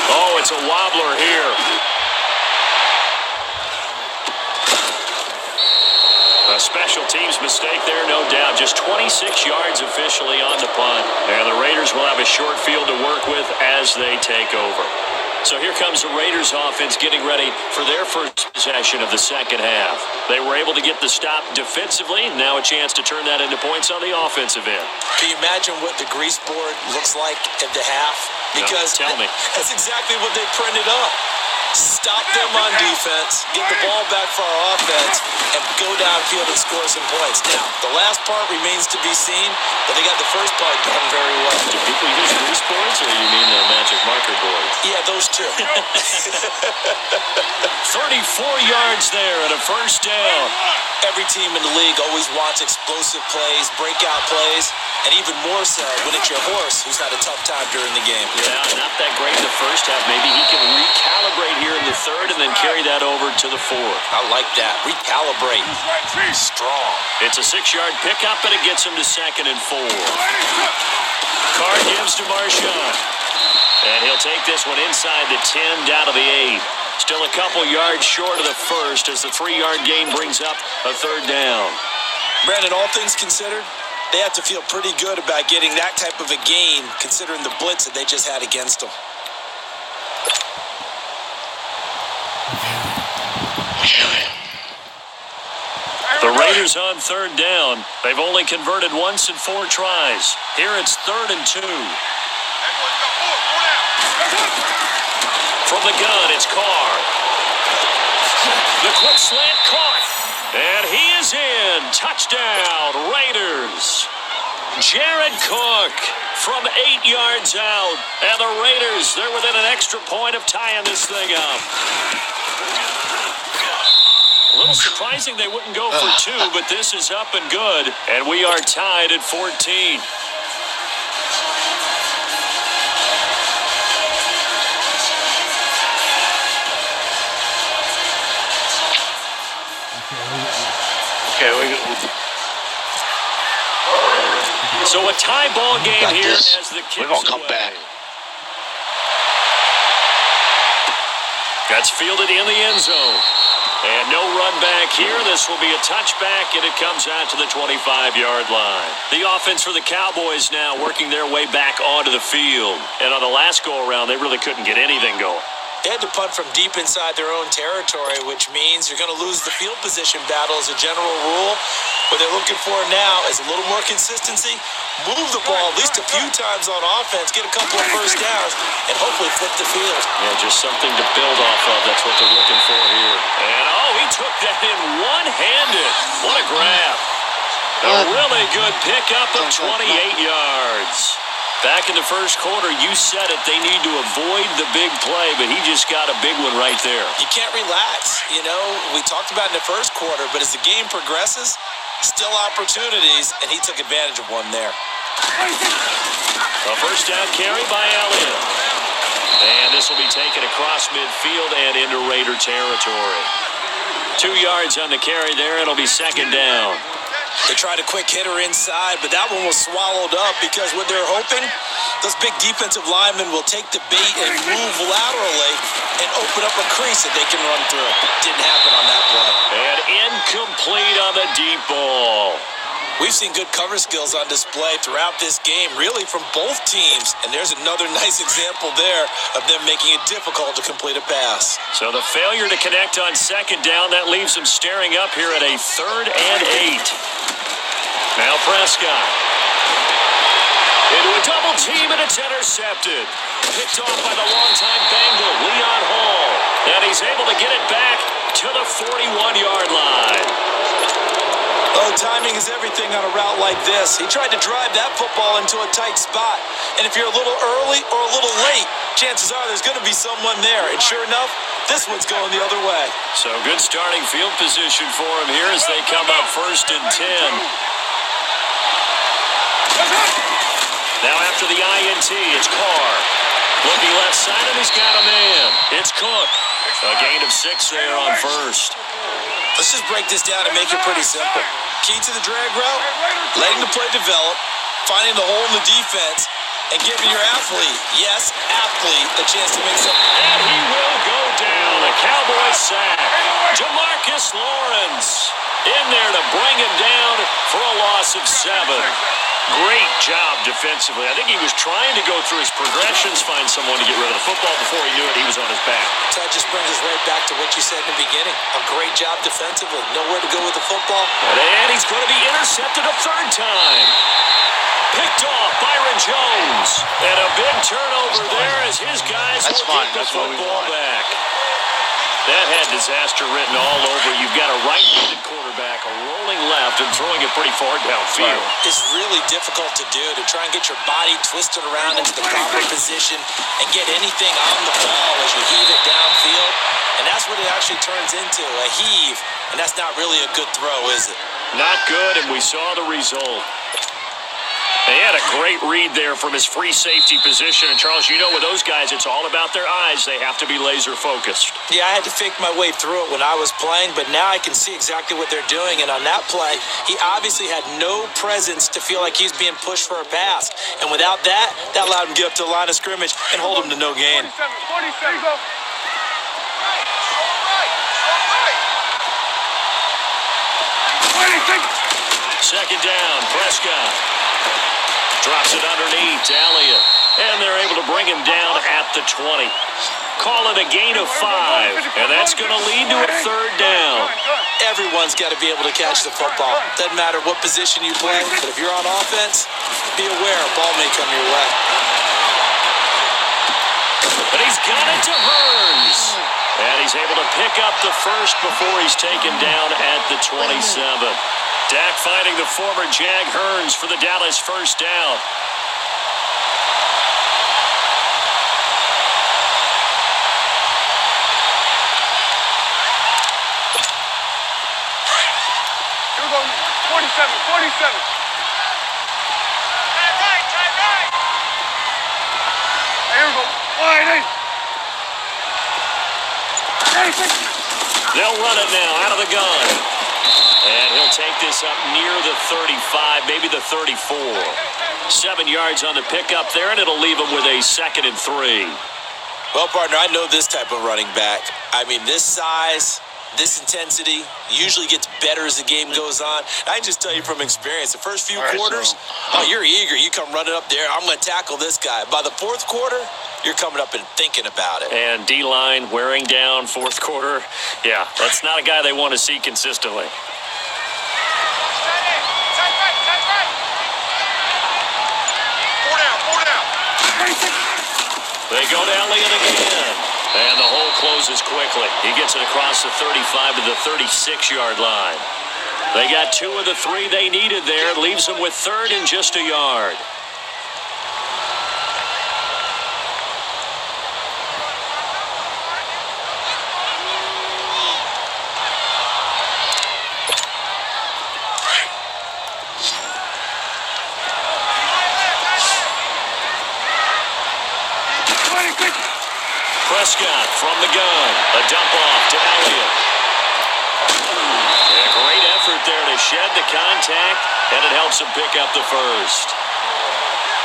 Oh, it's a wobbler here. A special teams mistake there, no doubt. Just 26 yards officially on the punt. And the Raiders will have a short field to work with as they take over. So here comes the Raiders offense getting ready for their first possession of the second half. They were able to get the stop defensively. Now a chance to turn that into points on the offensive end. Can you imagine what the grease board looks like at the half? Because no, tell me. That's exactly what they printed up. Stop them on defense, get the ball back for our offense, and go downfield and score some points. Now, the last part remains to be seen, but they got the first part done very well. Do people use grease boards, or you mean the magic marker boards? Yeah, those two. 34 yards there and a first down. Every team in the league always wants explosive plays, breakout plays, and even more so when it's your horse who's had a tough time during the game. Yeah, not that great in the first half. Maybe he can recalibrate here in the third and then carry that over to the fourth. I like that. Recalibrate. Strong. It's a 6-yard pickup, and it gets him to 2nd and 4. Carr gives to Marshawn. And he'll take this one inside the 10, down to the 8. Still a couple yards short of the first as the 3-yard gain brings up a third down. Brandon, all things considered, they have to feel pretty good about getting that type of a gain considering the blitz that they just had against them. The Raiders on third down. They've only converted once in 4 tries. Here it's 3rd and 2. From the gun, it's Carr. The quick slant caught. And he is in. Touchdown, Raiders. Jared Cook from 8 yards out. And the Raiders, they're within an extra point of tying this thing up. A little surprising they wouldn't go for 2, but this is up and good. And we are tied at 14. So a tie ball game here as the kids we're going to come back. That's fielded in the end zone. And no run back here. This will be a touchback, and it comes out to the 25-yard line. The offense for the Cowboys now working their way back onto the field. And on the last go-around, they really couldn't get anything going. They had to punt from deep inside their own territory, which means you're going to lose the field position battle as a general rule. What they're looking for now is a little more consistency, move the ball at least a few times on offense, get a couple of first downs, and hopefully flip the field. Yeah, just something to build off of. That's what they're looking for here. And, he took that in one-handed. What a grab. A really good pickup of 28 yards. Back in the first quarter, you said it, they need to avoid the big play, but he just got a big one right there. You can't relax. We talked about in the first quarter, but as the game progresses, still opportunities, and he took advantage of one there. A first down carry by Elliott. And this will be taken across midfield and into Raider territory. 2 yards on the carry there. It'll be second down. They tried a quick hitter inside, but that one was swallowed up because what they're hoping, those big defensive linemen will take the bait and move laterally and open up a crease that they can run through. Didn't happen on that play. And incomplete on the deep ball. We've seen good cover skills on display throughout this game, really from both teams. And there's another nice example there of them making it difficult to complete a pass. So the failure to connect on second down, that leaves them staring up here at a 3rd and 8. Now Prescott. Into a double team, and it's intercepted. Picked off by the longtime Bengal, Leon Hall. And he's able to get it back to the 41-yard line. Timing is everything on a route like this. He tried to drive that football into a tight spot. And if you're a little early or a little late, chances are there's going to be someone there. And sure enough, this one's going the other way. So good starting field position for him here as they come up 1st and 10. Now after the INT, it's Carr. Looking left side, and he's got a man. It's Cook. A gain of 6 there on 1st. Let's just break this down and make it pretty simple. Key to the drag route, letting the play develop, finding the hole in the defense, and giving your athlete, yes, athlete, a chance to make something. And he will go down. A Cowboy sack. Jamarcus Lawrence in there to bring him down for a loss of 7. Great job defensively. I think he was trying to go through his progressions, find someone to get rid of the football. Before he knew it, he was on his back. That just brings us right back to what you said in the beginning. A great job defensively. Nowhere to go with the football. And he's going to be intercepted a 3rd time. Picked off Byron Jones. And a big turnover there as his guys will get the football back. That had disaster written all over. You've got a right-handed quarterback, a rolling left, and throwing it pretty far downfield. It's really difficult to do, to try and get your body twisted around into the proper position and get anything on the ball as you heave it downfield. And that's what it actually turns into, a heave. And that's not really a good throw, is it? Not good, and we saw the result. They had a great read there from his free safety position. And, Charles, you know with those guys, it's all about their eyes. They have to be laser-focused. Yeah, I had to fake my way through it when I was playing, but now I can see exactly what they're doing. And on that play, he obviously had no presence to feel like he's being pushed for a pass. And without that, that allowed him to get up to the line of scrimmage and hold him to no gain. 47, go. Second down, Prescott. Drops it underneath to Elliott. And they're able to bring him down at the 20. Call it a gain of 5. And that's going to lead to a 3rd down. Everyone's got to be able to catch the football. Doesn't matter what position you play, but if you're on offense, be aware a ball may come your way. But he's got it to Hearns. And he's able to pick up the 1st before he's taken down at the 27. Dak finding the former Jag Hearns for the Dallas 1st down. Here we go, 47. Tight right. Here we go, wide eight. They'll run it now out of the gun. And he'll take this up near the 35, maybe the 34. 7 yards on the pickup there, and it'll leave him with a 2nd and 3. Well, partner, I know this type of running back. I mean, this size, this intensity usually gets better as the game goes on. I can just tell you from experience, the first few quarters, you're eager. You come running up there, I'm going to tackle this guy. By the fourth quarter, you're coming up and thinking about it. And D-line wearing down fourth quarter. Yeah, that's not a guy they want to see consistently. They go to Elliott again. And the hole closes quickly. He gets it across the 35 to the 36-yard line. They got 2 of the 3 they needed there. Leaves them with third and just a yard. Prescott from the gun. A dump off to Elliott. A great effort there to shed the contact, and it helps him pick up the first.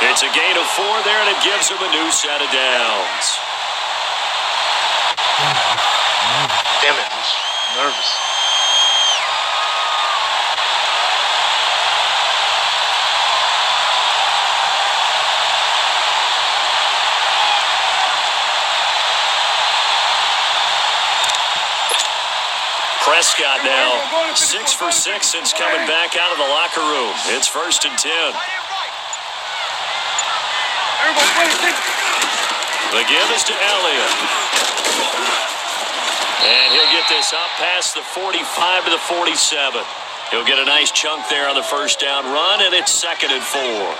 It's a gain of 4 there, and it gives him a new set of downs. Damn it, I'm nervous. Prescott now 6 for 6 since coming back out of the locker room. It's 1st and 10. The give is to Elliott. And he'll get this up past the 45 to the 47. He'll get a nice chunk there on the first down run, and it's 2nd and 4.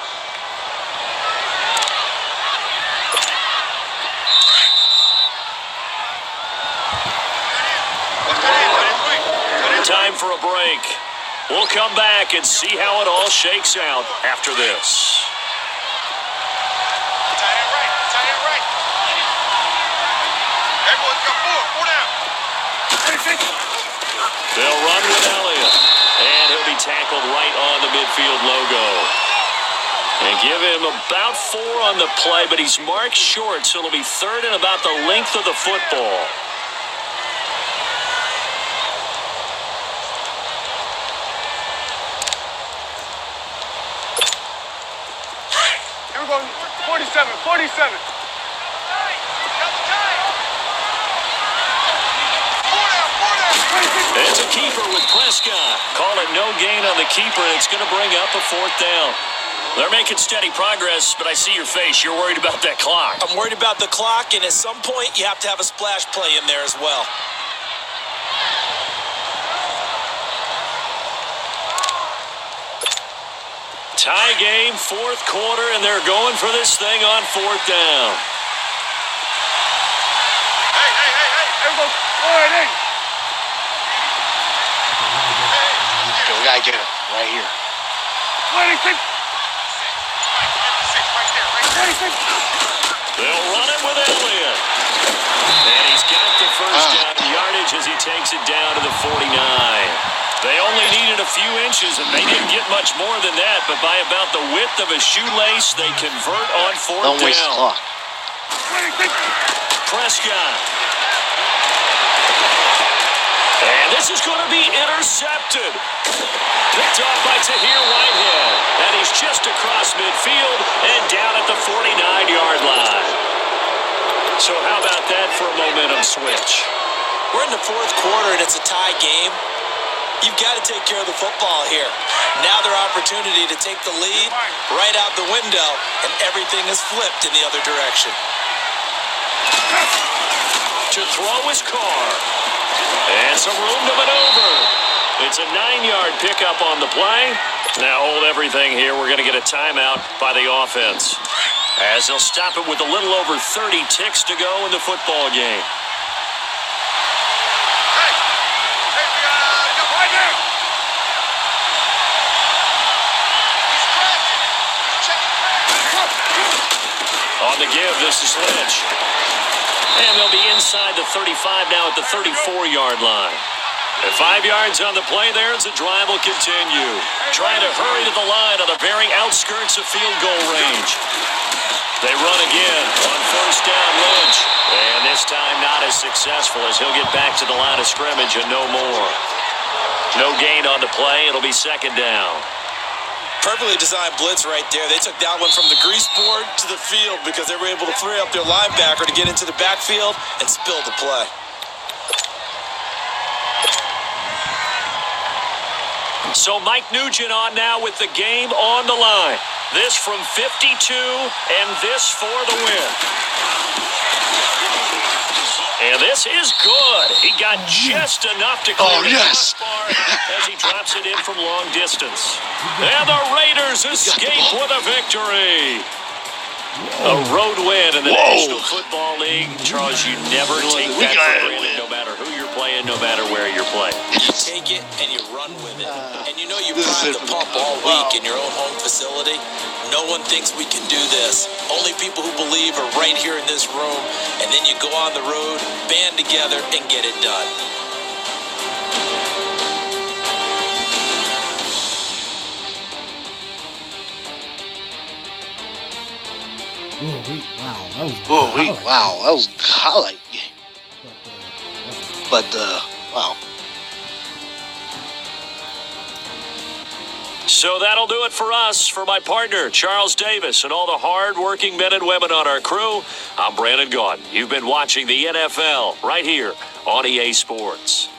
Time for a break. We'll come back and see how it all shakes out after this. They'll run with Elliott, and he'll be tackled right on the midfield logo. And give him about 4 on the play, but he's marked short, so it'll be 3rd and about the length of the football. Here we go, 47. It's a keeper with Prescott. Call it no gain on the keeper, and it's going to bring up a 4th down. They're making steady progress, but I see your face. You're worried about that clock. I'm worried about the clock, and at some point, you have to have a splash play in there as well. Tie game, 4th quarter, and they're going for this thing on 4th down. Hey. Everybody, forward, hey. We gotta get him right here. 26. They'll run it with Elliott. And he's got the first down yardage as he takes it down to the 49. They only needed a few inches, and they didn't get much more than that, but by about the width of a shoelace, they convert on 4th down. Don't waste the clock. Prescott. And this is going to be intercepted. Picked off by Tahir Whitehead. And he's just across midfield and down at the 49-yard line. So how about that for a momentum switch? We're in the 4th quarter, and it's a tie game. You've got to take care of the football here. Now their opportunity to take the lead right out the window, and everything is flipped in the other direction. To throw his car. And some room to maneuver. It's a 9-yard pickup on the play. Now hold everything here. We're going to get a timeout by the offense, as they'll stop it with a little over 30 ticks to go in the football game. On the give, this is Lynch. And they'll be inside the 35 now at the 34-yard line. At 5 yards on the play there as the drive will continue. Trying to hurry to the line on the very outskirts of field goal range. They run again on first down, Lynch. And this time not as successful as he'll get back to the line of scrimmage and no more. No gain on the play. It'll be second down. Perfectly designed blitz right there. They took that one from the grease board to the field because they were able to free up their linebacker to get into the backfield and spill the play. So Mike Nugent on now with the game on the line. This from 52 and this for the win. And this is good. He got just enough to clear the crossbar as he drops it in from long distance. And the Raiders escape with a victory. A road win in the National Football League. Charles, you never take that for granted, no matter who you're playing, no matter where you're playing. You take it and you run with it. And you know you pride the pump all week in your own home facility. No one thinks we can do this. Only people who believe are right here in this room. And then you go on the road, band together, and get it done. Wow, that was a highlight game. But, wow. So that'll do it for us. For my partner, Charles Davis, and all the hard-working men and women on our crew, I'm Brandon Gaudin. You've been watching the NFL right here on EA Sports.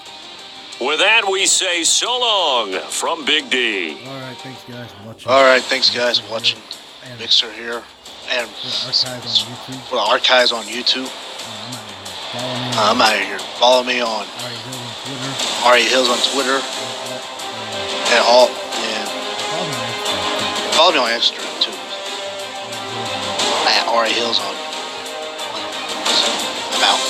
With that, we say so long from Big D. All right, thanks, guys, for watching. All right, thanks, guys, for watching Mixer here. And For the archives on YouTube. For the archives on YouTube. I'm out of here. Follow me on R.A. Hills on Twitter. And all. And follow me on Instagram, too. At R.A. Hills on. I'm out.